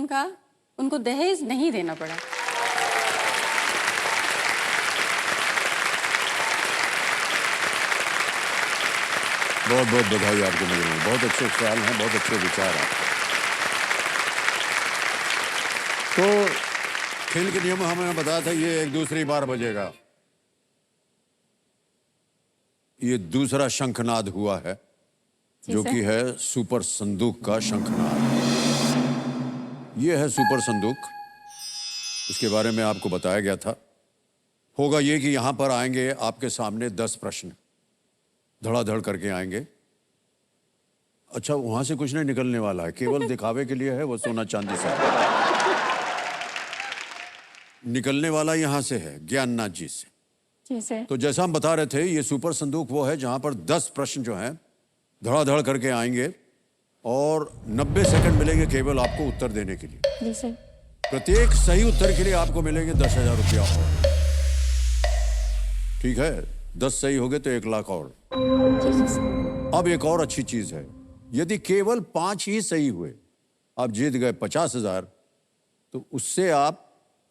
उनको दहेज नहीं देना पड़ा। बहुत बहुत बधाई आपको, मेरे में बहुत अच्छे ख्याल हैं, बहुत अच्छे विचार हैं। तो खेल के नियम हमें बताया था, ये एक दूसरी बार बजेगा। ये दूसरा शंखनाद हुआ है, जो कि है सुपर संदूक का शंखनाद। ये है सुपर संदूक, इसके बारे में आपको बताया गया था। होगा ये कि यहां पर आएंगे आपके सामने 10 प्रश्न धड़ाधड़ करके आएंगे। अच्छा, वहां से कुछ नहीं निकलने वाला है, केवल दिखावे के लिए है, वो सोना चांदी सा निकलने वाला यहां से है, ज्ञाननाथ जी से। जी सर। तो जैसा हम बता रहे थे, ये सुपर संदूक वो है जहां पर 10 प्रश्न जो हैं धड़ाधड़ करके आएंगे और 90 सेकंड मिलेंगे केवल आपको उत्तर देने के लिए। जी सर। प्रत्येक सही उत्तर के लिए आपको मिलेंगे 10,000 रुपया और। ठीक है, 10 सही हो गए तो 1 लाख और। जी सर। अब एक और अच्छी चीज है, यदि केवल 5 ही सही हुए, आप जीत गए 50,000, तो उससे आप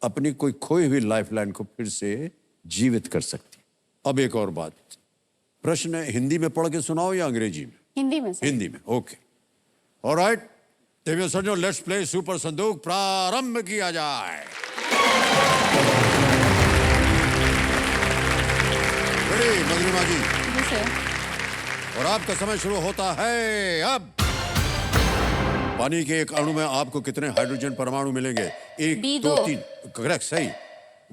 अपनी कोई खोई हुई लाइफलाइन को फिर से जीवित कर सकती। अब एक और बात, प्रश्न हिंदी में पढ़ के सुनाओ या अंग्रेजी में? हिंदी में सर। हिंदी में, ओके। ऑलराइट, देवियों सज्जनों, लेट्स प्ले सुपर संदूक, प्रारंभ किया जाए। रेडी मधुरिमा जी? जी सर। और आपका समय शुरू होता है अब। पानी के एक अणु में आपको कितने हाइड्रोजन परमाणु मिलेंगे? 1, 2, 3। करेक्ट, सही।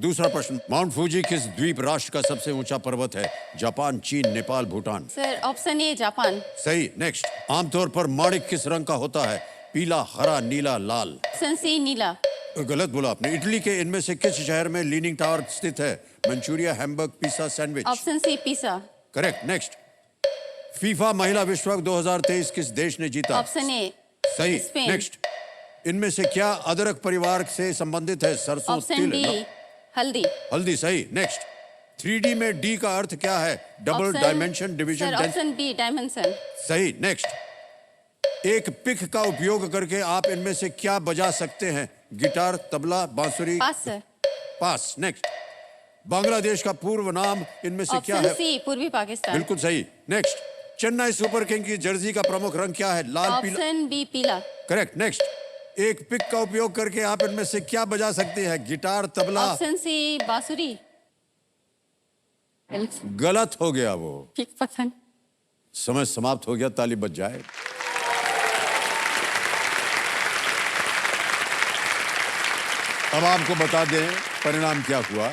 दूसरा प्रश्न, माउंट फूजी किस द्वीप राष्ट्र का सबसे ऊंचा पर्वत है? जापान, चीन, Nepal, Bhutan. Sir option A Japan. सही। नेक्स्ट, आमतौर पर माणिक किस रंग का होता है? पीला, हरा, नीला, लाल। ऑप्शन सी नीला। गलत बोला आपने। इटली के इनमें से किस शहर में लीनिंग टावर स्थित है? मंचूरिया, हैम्बर्ग, पिसा, सैंडविच। ऑप्शन सी पिसा। करेक्ट। नेक्स्ट, फीफा महिला विश्व कप 2023 किस देश ने जीता? ऑप्शन ए सही। स्पेन। नेक्स्ट, इनमें से क्या अदरक परिवार से संबंधित है? सरसों, ऑप्शन तिल, डी हल्दी। हल्दी। सही। नेक्स्ट, 3D में डी का अर्थ क्या है? Double, option- dimension, division, sir option B dimension. सही। नेक्स्ट, एक पिक का उपयोग करके आप इनमें से क्या बजा सकते हैं? गिटार, तबला, बांसुरी। पास सर। पास। नेक्स्ट, बांग्लादेश का पूर्व नाम इनमें से क्या ऑप्शन है? सी पूर्वी पाकिस्तान। बिल्कुल सही। नेक्स्ट, चेन्नई सुपर किंग की जर्सी का प्रमुख रंग क्या है? लाल, पीला। ऑप्शन बी पीला। करेक्ट। नेक्स्ट, एक पिक का उपयोग करके आप इनमें से क्या बजा सकते हैं? गिटार, तबला। ऑप्शन सी बांसुरी। गलत हो गया वो। पिक पसंद। समय समाप्त हो गया, ताली बज जाए। अब आपको बता दें परिणाम क्या हुआ।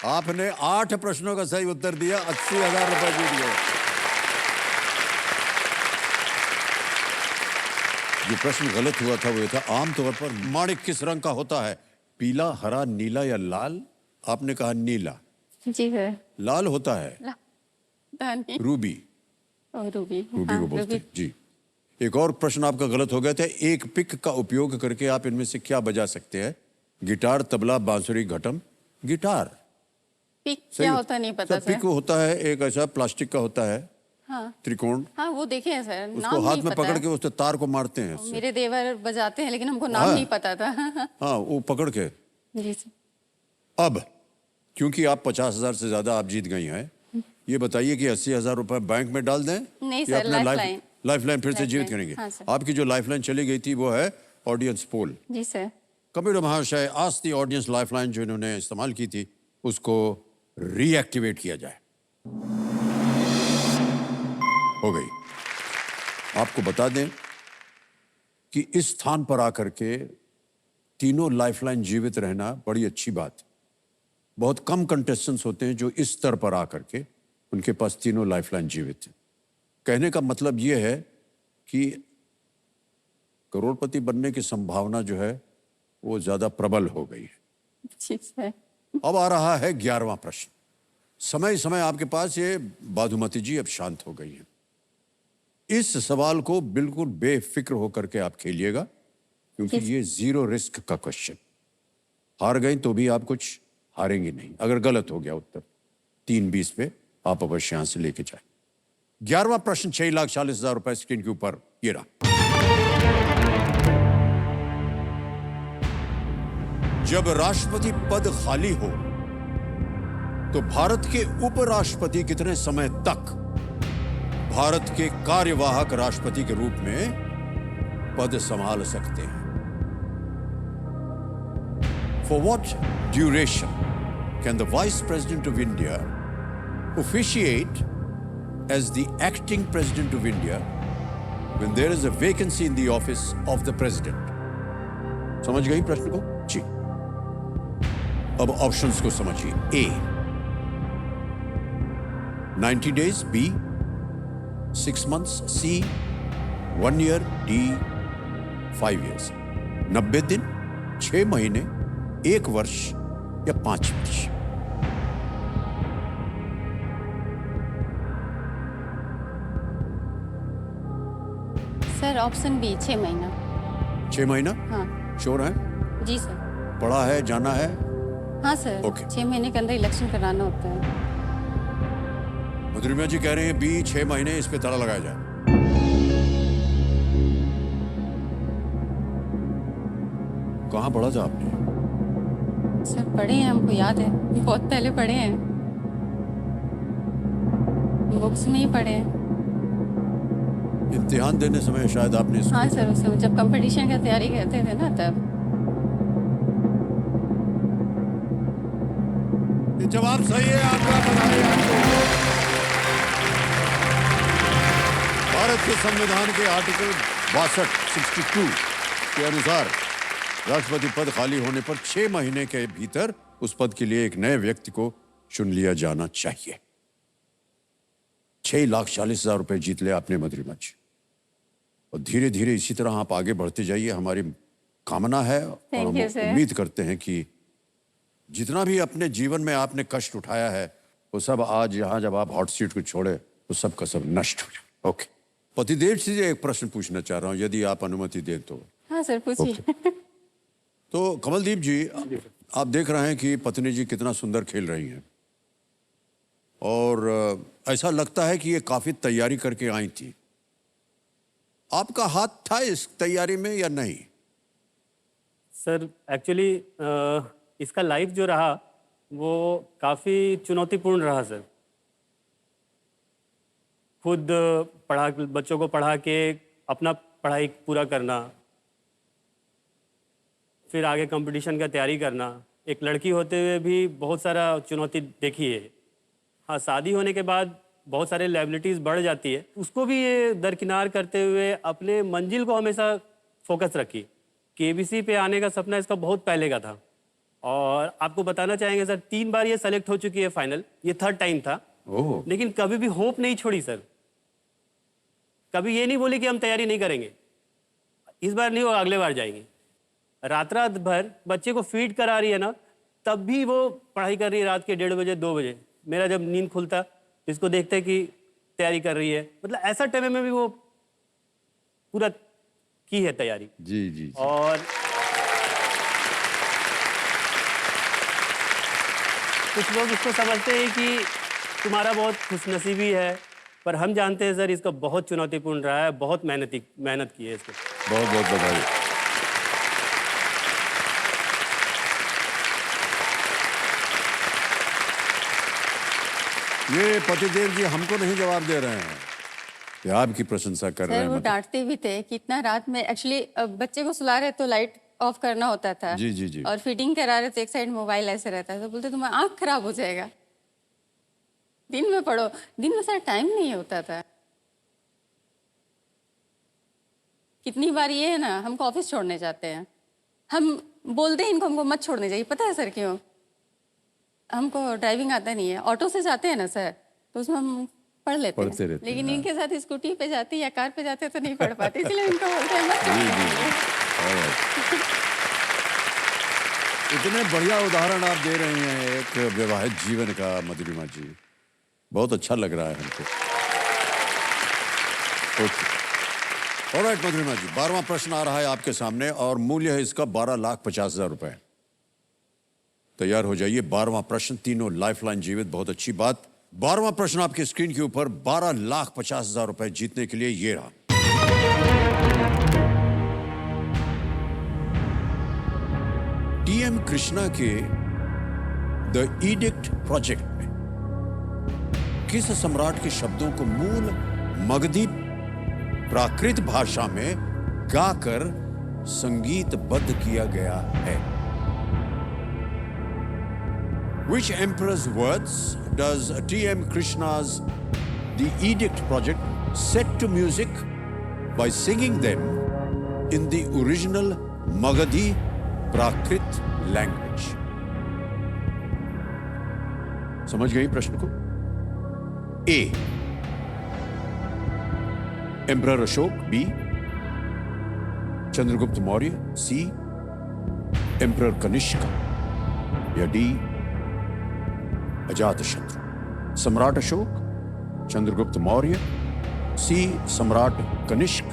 आपने 8 प्रश्नों का सही उत्तर दिया, 80,000 रुपए जीत गए। जो प्रश्न गलत हुआ था वो ये था, आमतौर पर माणिक किस रंग का होता है? पीला, हरा, नीला या लाल? आपने कहा नीला। जी सर। लाल होता है धनी रूबी। और रूबी। रूबी हाँ, को बोलते रूबी। हैं जी। एक और प्रश्न आपका गलत हो गया था, एक पिक का उपयोग करके आप इनमें से क्या बजा सकते हैं? गिटार, तबला, बांसुरी, घटम। गिटार। पिक सही क्या होता नहीं पता सर, पिक सर। होता है एक ऐसा प्लास्टिक का होता है, हाँ त्रिकोण, हाँ वो देखे हैं सर। उसको नाम हाथ नहीं में पता पकड़ है। के उससे तार को मारते हैं उससे। मेरे देवर बजाते हैं लेकिन हमको नाम हाँ। नहीं पता था। हाँ, वो पकड़ के। जी सर। अब क्योंकि आप 50,000 से ज्यादा आप जीत गई हैं, ये बताइए कि 80,000 रुपए बैंक में डाल दें नहीं या सर, अपना लाइफलाइन। लाइफलाइन फिर से जीवित लाइफलाइन, करेंगे? हाँ सर। आपकी जो लाइफलाइन चली गई थी वो है ऑडियंस पोल। जी सर। कंप्यूटर महाशय, आज दी ऑडियंस लाइफलाइन जो इन्होंने इस्तेमाल की थी उसको रीएक्टिवेट किया जाए। हो गई। आपको बता दें कि इस स्थान पर आकर के तीनों लाइफलाइन जीवित रहना बड़ी अच्छी बात है। बहुत कम कंटेस्टेंट्स होते हैं जो इस स्तर पर आकर के उनके पास तीनों लाइफलाइन जीवित है। कहने का मतलब यह है कि करोड़पति बनने की संभावना जो है वो ज्यादा प्रबल हो गई है। जी सर। अब आ रहा है 11वां प्रश्न। समय आपके पास ये बाधुमती जी अब शांत हो गई हैं। इस सवाल को बिल्कुल बेफिक्र होकर के आप खेलिएगा, क्योंकि ये 0 रिस्क का क्वेश्चन। हार गई तो भी आप कुछ हारेंगे नहीं। अगर गलत हो गया उत्तर 3-20 पे आप अवश्य यहां से लेके जाए। 11वां प्रश्न 6,40,000 रुपए स्क्रीन के ऊपर ये रहा। जब राष्ट्रपति पद खाली हो तो भारत के उपराष्ट्रपति कितने समय तक भारत के कार्यवाहक राष्ट्रपति के रूप में पद संभाल सकते हैं? For what duration can the Vice President of India officiate as the acting President of India when there is a vacancy in the office of the President? समझ गई प्रश्न को? जी। अब ऑप्शंस को समझिए। A 90 days, B 6 months, C 1 year, D 5 years। 90 दिन, 6 महीने, 1 वर्ष या 5 वर्ष। सर ऑप्शन बी 6 महीना। 6 महीना? हाँ श्योर है? जी सर। पढ़ा है, जाना है? हाँ सर। Okay. 6 महीने के अंदर इलेक्शन कराना होता है। मधुरिमा जी कह रहे हैं बी 6 महीने, इस पे ताला लगाया जाए। कहाँ पढ़ा था आपने? सर पढ़े हैं, हमको याद है, बहुत पहले पढ़े हैं, बुक्स में ही पढ़े हैं। इम्तिहान देने समय शायद आपने इसको... हाँ सर, उस समय जब कंपटीशन की तैयारी करते थे ना तब। ये जवाब सही है आपका, बधाई आपको। भारत के संविधान के आर्टिकल 62 के अनुसार राष्ट्रपति पद खाली होने पर 6 महीने के भीतर उस पद के लिए एक नए व्यक्ति को चुन लिया जाना चाहिए। 6,40,000 रुपए जीत ले आपने मधुरिमा जी, और धीरे धीरे इसी तरह आप आगे बढ़ते जाइए। हमारी कामना है और हम Thank you, sir. उम्मीद करते हैं कि जितना भी अपने जीवन में आपने कष्ट उठाया है वो सब आज यहाँ जब आप हॉट सीट को छोड़े तो सब का सब नष्ट हो जाए। ओके, पतिदेव से एक प्रश्न पूछना चाह रहा हूँ, यदि आप अनुमति दें तो। हाँ सर पूछिए। तो कमलदीप जी, आप देख रहे हैं कि पत्नी जी कितना सुंदर खेल रही हैं, और ऐसा लगता है कि ये काफी तैयारी करके आई थी। आपका हाथ था इस तैयारी में या नहीं? सर एक्चुअली इसका लाइफ जो रहा वो काफ़ी चुनौतीपूर्ण रहा सर। खुद बच्चों को पढ़ा के अपना पढ़ाई पूरा करना, फिर आगे कंपटीशन का तैयारी करना, एक लड़की होते हुए भी बहुत सारा चुनौती देखी है। हाँ, शादी होने के बाद बहुत सारे लायबिलिटीज़ बढ़ जाती है, उसको भी ये दरकिनार करते हुए अपने मंजिल को हमेशा फोकस रखी। केबीसी पे आने का सपना इसका बहुत पहले का था, और आपको बताना चाहेंगे सर 3 बार ये सेलेक्ट हो चुकी है फाइनल, ये 3rd टाइम था। ओह, लेकिन कभी भी होप नहीं छोड़ी सर, कभी ये नहीं बोली कि हम तैयारी नहीं करेंगे, इस बार नहीं होगा अगले बार जाएंगे। रात रात भर बच्चे को फीड करा रही है ना, तब भी वो पढ़ाई कर रही है रात के 1:30 बजे 2 बजे। मेरा जब नींद खुलता इसको देखते कि तैयारी कर रही है, मतलब ऐसा टाइम में भी वो पूरा की है तैयारी। जी जी, जी। और कुछ लोग इसको समझते हैं कि तुम्हारा बहुत खुशनसीबी है, पर हम जानते हैं सर इसका बहुत चुनौतीपूर्ण रहा है, बहुत मेहनत की है इसको। बहुत बहुत बधाई। ये पतिदेव जी हमको नहीं जवाब दे रहे हैं, ये आपकी प्रशंसा कर रहे सर हैं। वो मतलब डांटते भी थे कि इतना रात में, एक्चुअली बच्चे को सुला रहे तो लाइट ऑफ करना होता था। जी, जी, जी। और फीडिंग करा रहे तो एक साइड मोबाइल ऐसे रहता है, तो बोलते तुम्हारा आँख खराब हो जाएगा, दिन में पढ़ो। दिन में सर टाइम नहीं होता था। कितनी बार ये है ना, हमको ऑफिस छोड़ने जाते हैं, हम बोलते हैं इनको हमको मत छोड़ने जाइए, पता है सर क्यों? हमको ड्राइविंग आता नहीं है, ऑटो से जाते हैं ना सर, तो उसमें हम पढ़ लेते पढ़ते हैं, रहते लेकिन हैं, इनके साथ स्कूटी पे जाती या कार पे जाते तो नहीं पढ़ पाते, इसलिए इनको बोलते हैं मत जी, छोड़ने जी, जाइए। इतने बढ़िया उदाहरण आप दे रही हैं एक वैवाहिक जीवन का मधुरिमा जी, बहुत अच्छा लग रहा है हमको। ऑलराइट मधुरिमा जी, 12वां प्रश्न आ रहा है आपके सामने और मूल्य है इसका 12,50,000 रुपए। तैयार हो जाइए। 12वां प्रश्न, तीनों लाइफलाइन जीवित, बहुत अच्छी बात। 12वां प्रश्न आपके स्क्रीन के ऊपर 12,50,000 रुपए जीतने के लिए ये रहा। टीएम कृष्णा के द इडिक्ट प्रोजेक्ट में किस सम्राट के शब्दों को मूल मगधी प्राकृत भाषा में गाकर संगीतबद्ध किया गया है? Which emperor's words does T.M. Krishna's The Edict project set to music by singing them in the original Magadhi Prakrit language? समझ गई प्रश्न को? A. Emperor Ashok. B. Chandragupta Maurya. C. Emperor Kanishka. या D. अजातशत्रु. सम्राट अशोक, चंद्रगुप्त मौर्य, सी सम्राट कनिष्क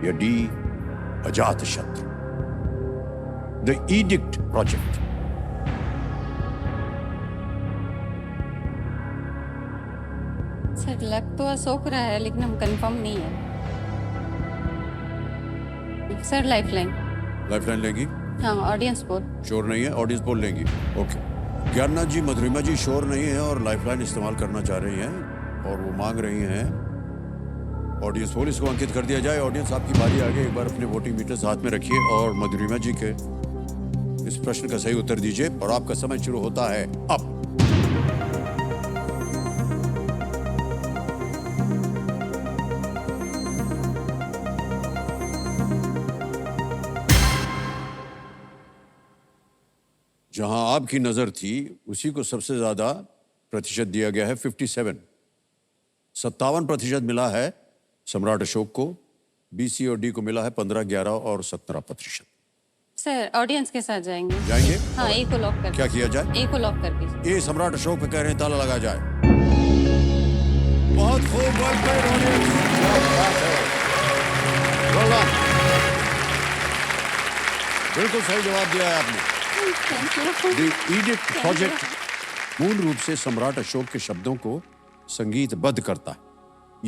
या D Ajatashatru. The edict project. Sir लग तो अशोक रहा है लेकिन हम कंफर्म नहीं है. Sir lifeline. लाइफलाइन लेंगी? हाँ ऑडियंस पोल. श्योर नहीं है? ऑडियंस पोल लेंगी. ओके. ज्ञाननाथ जी, मधुरिमा जी श्योर नहीं है और लाइफलाइन इस्तेमाल करना चाह रही हैं और वो मांग रही हैं ऑडियंस पोल. इसको अंकित कर दिया जाए. ऑडियंस आपकी बारी आ गई. एक बार अपने वोटिंग मीटर्स हाथ में रखिए और मधुरिमा जी के इस प्रश्न का सही उत्तर दीजिए और आपका समय शुरू होता है अब. जहां आपकी नजर थी उसी को सबसे ज्यादा प्रतिशत दिया गया है. 57. 57% मिला है सम्राट अशोक को. बी, सी और डी को मिला है 15, 11 और 17%. सर ऑडियंस के साथ जाएंगे. जाएंगे? हाँ ए को लॉक कर. क्या किया जाए? ए को लॉक कर दीजिए. ए सम्राट अशोक पे कह रहे हैं, ताला लगा जाए. बहुत खूब. well played, audience. क्या बात है. well done. बिल्कुल सही जवाब दिया है आपने. The Edict Project मूल रूप से सम्राट अशोक के शब्दों को संगीतबद्ध करता है.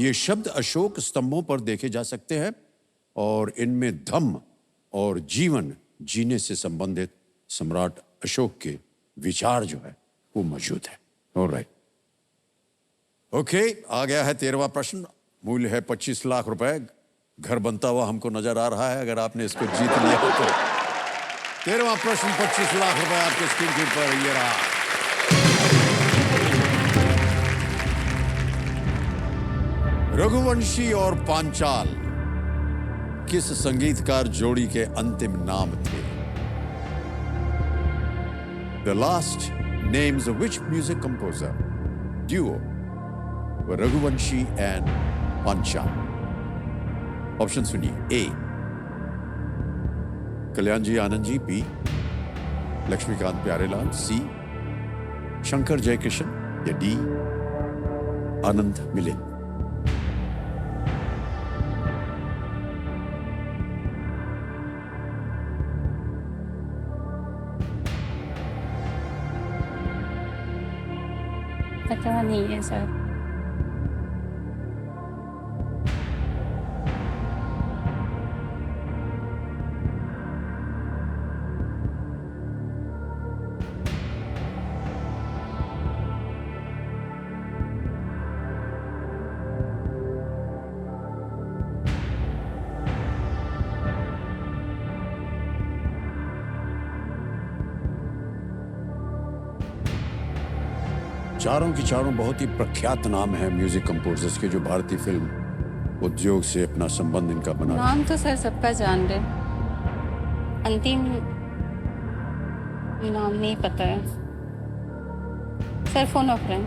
ये शब्द अशोक स्तंभों पर देखे जा सकते हैं और इनमें धम्म और जीवन जीने से संबंधित सम्राट अशोक के विचार जो है वो मौजूद है. ऑलराइट. ओके, आ गया है 13वां प्रश्न. मूल्य है 25 लाख रुपए. घर बनता हुआ हमको नजर आ रहा है अगर आपने इसको जीत लिया तो. 13वां प्रश्न 25 लाख रुपए आपके स्क्रीन के ऊपर ये रहा. रघुवंशी और पांचाल किस संगीतकार जोड़ी के अंतिम नाम थे? The last names of which music composer duo were Raghuvanshi and Panchal? Option सुनिए. A. Kalyan ji Anand ji. B. Laxmikant Pyarelal. C. Shankar Jaikishan या डी. आनंद मिलिंद. पता नहीं है सर. चारों की चारों बहुत ही प्रख्यात नाम है म्यूजिक कंपोजर्स के जो भारतीय फिल्म उद्योग से अपना संबंध इनका बना. नाम तो सर सबका जान रहे. अंतिम नाम नहीं पता है सर. फोन अ फ्रेंड.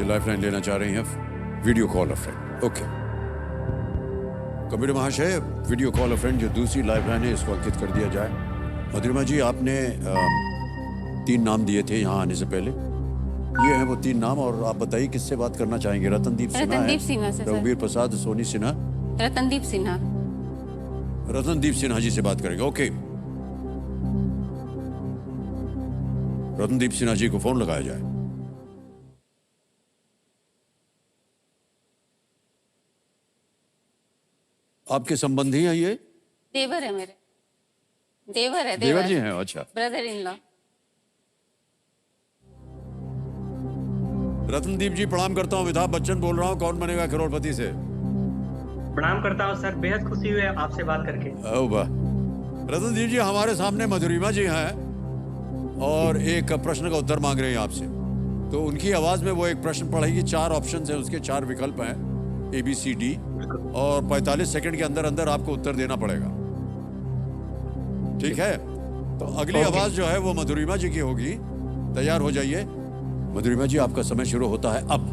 ये लाइफलाइन लेना चाह रही हैं. वीडियो कॉल अ फ्रेंड. ओके. कंप्यूटर महाशय, वीडियो कॉल अ फ्रेंड जो दूसरी लाइफलाइन है इसको अंकित कर दिया जाए. मधुरिमा जी, आपने 3 नाम दिए थे यहाँ आने से पहले. ये है वो 3 नाम और आप बताइए किससे बात करना चाहेंगे? रतनदीप सिन्हा है, रघुवीर प्रसाद, सोनी सिन्हा. रतनदीप सिन्हा. रतनदीप सिन्हा जी से बात करेंगे. ओके. रतनदीप सिन्हा जी को फोन लगाया जाए. आपके संबंधी हैं ये? देवर है मेरे. देवर है. देवर जी हैं. अच्छा. Brother in law. Ratandeep ji प्रणाम करता हूँ. अमिताभ बच्चन बोल रहा हूँ. कौन बनेगा करोड़पति से? प्रणाम करता हूँ सर. बेहद खुशी हुई है आपसे बात करके. ओ वाह. रतनदीप जी, हमारे सामने मधुरिमा जी हैं और एक प्रश्न का उत्तर मांग रहे हैं आपसे। तो उनकी आवाज में वो एक प्रश्न पढ़ेगी, 4 ऑप्शंस हैं, उसके 4 विकल्प हैं, ABCD, और 45 सेकंड के अंदर अंदर आपको उत्तर देना पड़ेगा। ठीक है? तो अगली आवाज जो है वो मधुरिमा जी की होगी। तैयार हो जाइए। मधुरिमा जी, आपका समय शुरू होता है अब।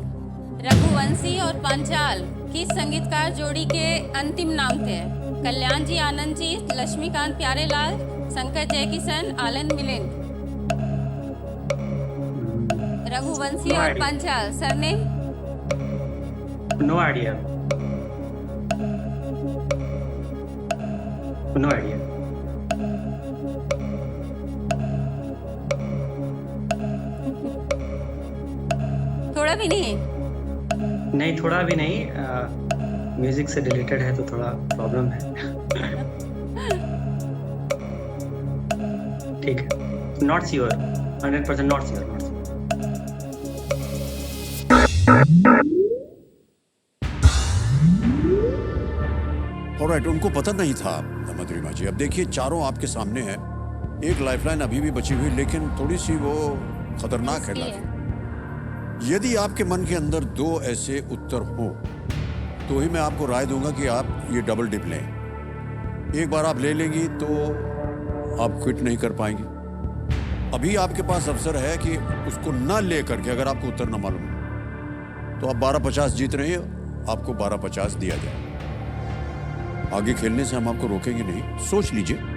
रघुवंशी और पांचाल किस संगीतकार जोड़ी के अंतिम नाम थे? कल्याण जी आनंद जी, लक्ष्मीकांत प्यारेलाल, शंकर जयकिशन, आनंद मिलिंद। रघुवंशी No और idea. Panchal surname? No idea, no idea. थोड़ा भी नहीं? नहीं, थोड़ा भी नहीं। म्यूजिक से रिलेटेड है तो थोड़ा प्रॉब्लम है। ठीक है, not sure, 100% not sure. Alright, उनको पता नहीं था मधुरिमा जी। अब देखिए, चारों आपके सामने हैं। एक लाइफलाइन अभी भी बची हुई, लेकिन थोड़ी सी वो खतरनाक है लाइफलाइन। यदि आपके मन के अंदर 2 ऐसे उत्तर हो तो ही मैं आपको राय दूंगा कि आप ये डबल डिप लें। एक बार आप ले लेंगी तो आप क्विट नहीं कर पाएंगी। अभी आपके पास अवसर है कि उसको न ले करके, अगर आपको उत्तर न मालूम हो तो आप 1250 जीत रहे हैं, आपको 1250 दिया जाए। आगे खेलने से हम आपको रोकेंगे नहीं, सोच लीजिए।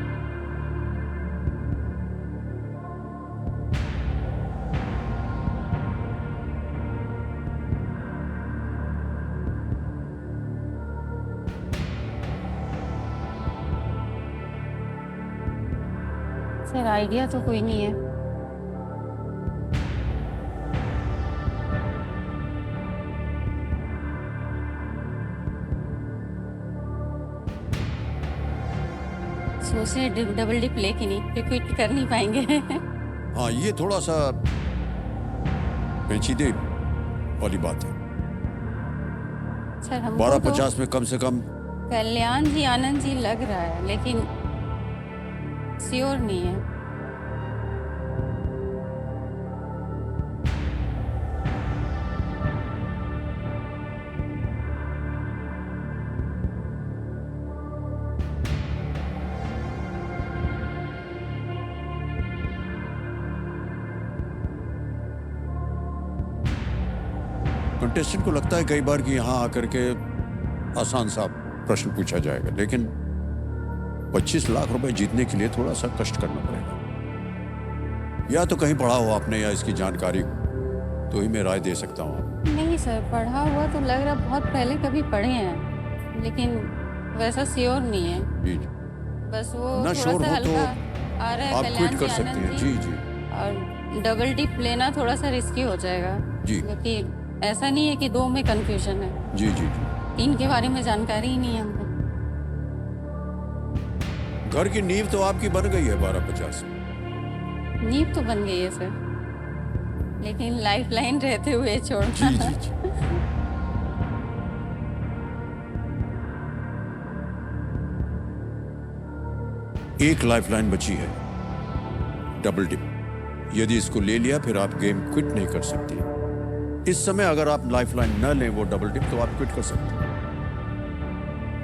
सर आइडिया तो कोई नहीं है। सोचे डबल डिप लेके नहीं, फिर क्विट कर नहीं पाएंगे। हाँ, ये थोड़ा सा पेचीदे वाली बात है। सर हमको 1250 में कम से कम कल्याण जी आनंद जी लग रहा है, लेकिन श्योर नहीं है। कंटेस्टेंट को लगता है कई बार कि यहाँ आकर के आसान सा प्रश्न पूछा जाएगा, लेकिन 25 लाख रुपए जीतने के लिए थोड़ा सा कष्ट करना पड़ेगा। या तो कहीं पढ़ा हो आपने या इसकी जानकारी तो ही मैं राय दे सकता हूँ। नहीं सर, पढ़ा हुआ तो लग रहा, बहुत पहले कभी पढ़े हैं, लेकिन वैसा श्योर नहीं है। जी जी, बस वो ना थोड़ा श्योर सा हो तो हल्का आ रहा है। आप कल्याण क्विट कर जी, सकते हैं। आनंद जी जी और डबल डिप लेना थोड़ा सा रिस्की हो जाएगा, जी क्योंकि ऐसा नहीं है कि 2 में कंफ्यूजन है। जी जी जी। 3 के बारे में जानकारी ही नहीं है हमको। घर की नींव तो आपकी बन गई है 1250। नींव तो बन गई है सर, लेकिन लाइफ लाइन रहते हुए छोड़ना। जी जी जी। एक लाइफलाइन बची है, डबल डिप। यदि इसको ले लिया फिर आप गेम क्विट नहीं कर सकती। इस समय अगर आप लाइफलाइन न लें, वो डबल डिप, तो आप क्विट कर सकते हैं।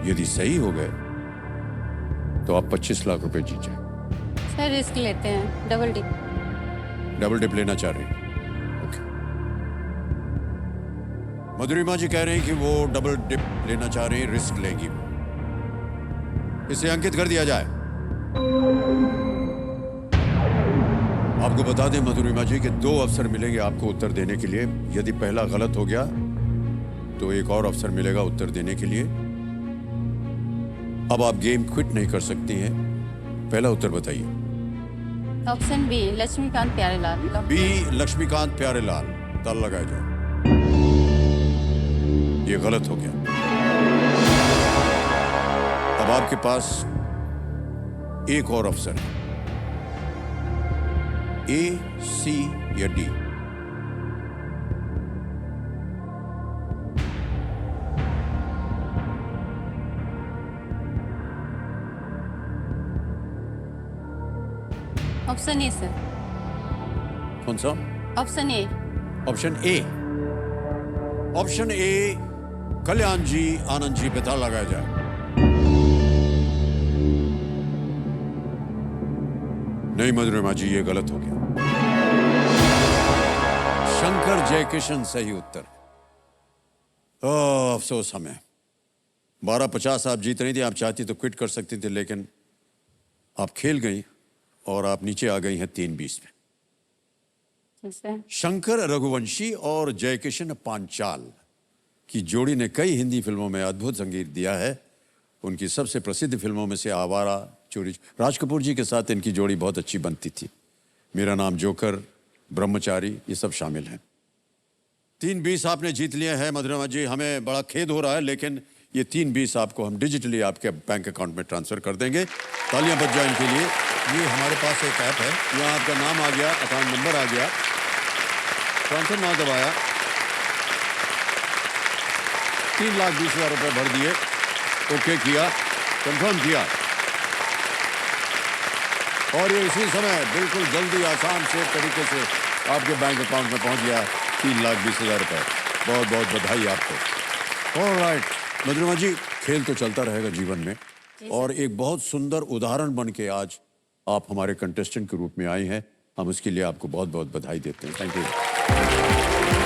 यदि सही हो गए तो आप 25 लाख रुपए जीत जाए। सर रिस्क लेते हैं, डबल डिप। डबल डिप लेना चाह रहे हैं? ओके। मधुरिमा जी कह रहे हैं कि वो डबल डिप लेना चाह रहे हैं, रिस्क लेंगी वो। इसे अंकित कर दिया जाए। आपको बता दें मधुरिमा जी कि 2 अवसर मिलेंगे आपको उत्तर देने के लिए। यदि पहला गलत हो गया तो एक और अवसर मिलेगा उत्तर देने के लिए। अब आप गेम क्विट नहीं कर सकती हैं। पहला उत्तर बताइए। Option B, Laxmikant Pyarelal. B, Laxmikant Pyarelal. ताला लगाया जाए। ये गलत हो गया। अब आपके पास एक और अवसर है, ए, सी या डी। Option A sir. कौन सा? Option A. Option A. Option A, Kalyan ji, Anand ji पे ताला लगाया जाए। नहीं मधुरिमा जी, ये गलत हो गया। शंकर जयकिशन सही उत्तर। अफसोस हमें। 12:50 आप जीत रही थी, आप चाहती तो क्विट कर सकती थी, लेकिन आप खेल गई और आप नीचे आ गई हैं 3:20 पे। शंकर रघुवंशी और जयकिशन पांचाल की जोड़ी ने कई हिंदी फिल्मों में अद्भुत संगीत दिया है। उनकी सबसे प्रसिद्ध फिल्मों में से आवारा, चोरी, राज कपूर जी के साथ इनकी जोड़ी बहुत अच्छी बनती थी। मेरा नाम जोकर, ब्रह्मचारी, ये सब शामिल हैं। 3:20 आपने जीत लिया है मधुरिमा जी। हमें बड़ा खेद हो रहा है, लेकिन ये 3:20 आपको हम डिजिटली आपके बैंक अकाउंट में ट्रांसफर कर देंगे। तालियां बज जाए इनके लिए। ये हमारे पास एक ऐप है, यहाँ आपका नाम आ गया, अकाउंट नंबर आ गया, ट्रांसफर ना दबाया, 3,20,000 रुपए भर दिए, ओके किया, कंफर्म किया, और ये इसी समय बिल्कुल जल्दी, आसान से तरीके से आपके बैंक अकाउंट में पहुंच गया 3,20,000 रुपए। बहुत बहुत बधाई आपको। ऑलराइट मधुरिमा जी, खेल तो चलता रहेगा जीवन में, और एक बहुत सुंदर उदाहरण बन के आज आप हमारे कंटेस्टेंट के रूप में आई हैं। हम उसके लिए आपको बहुत बहुत बधाई देते हैं। Thank you.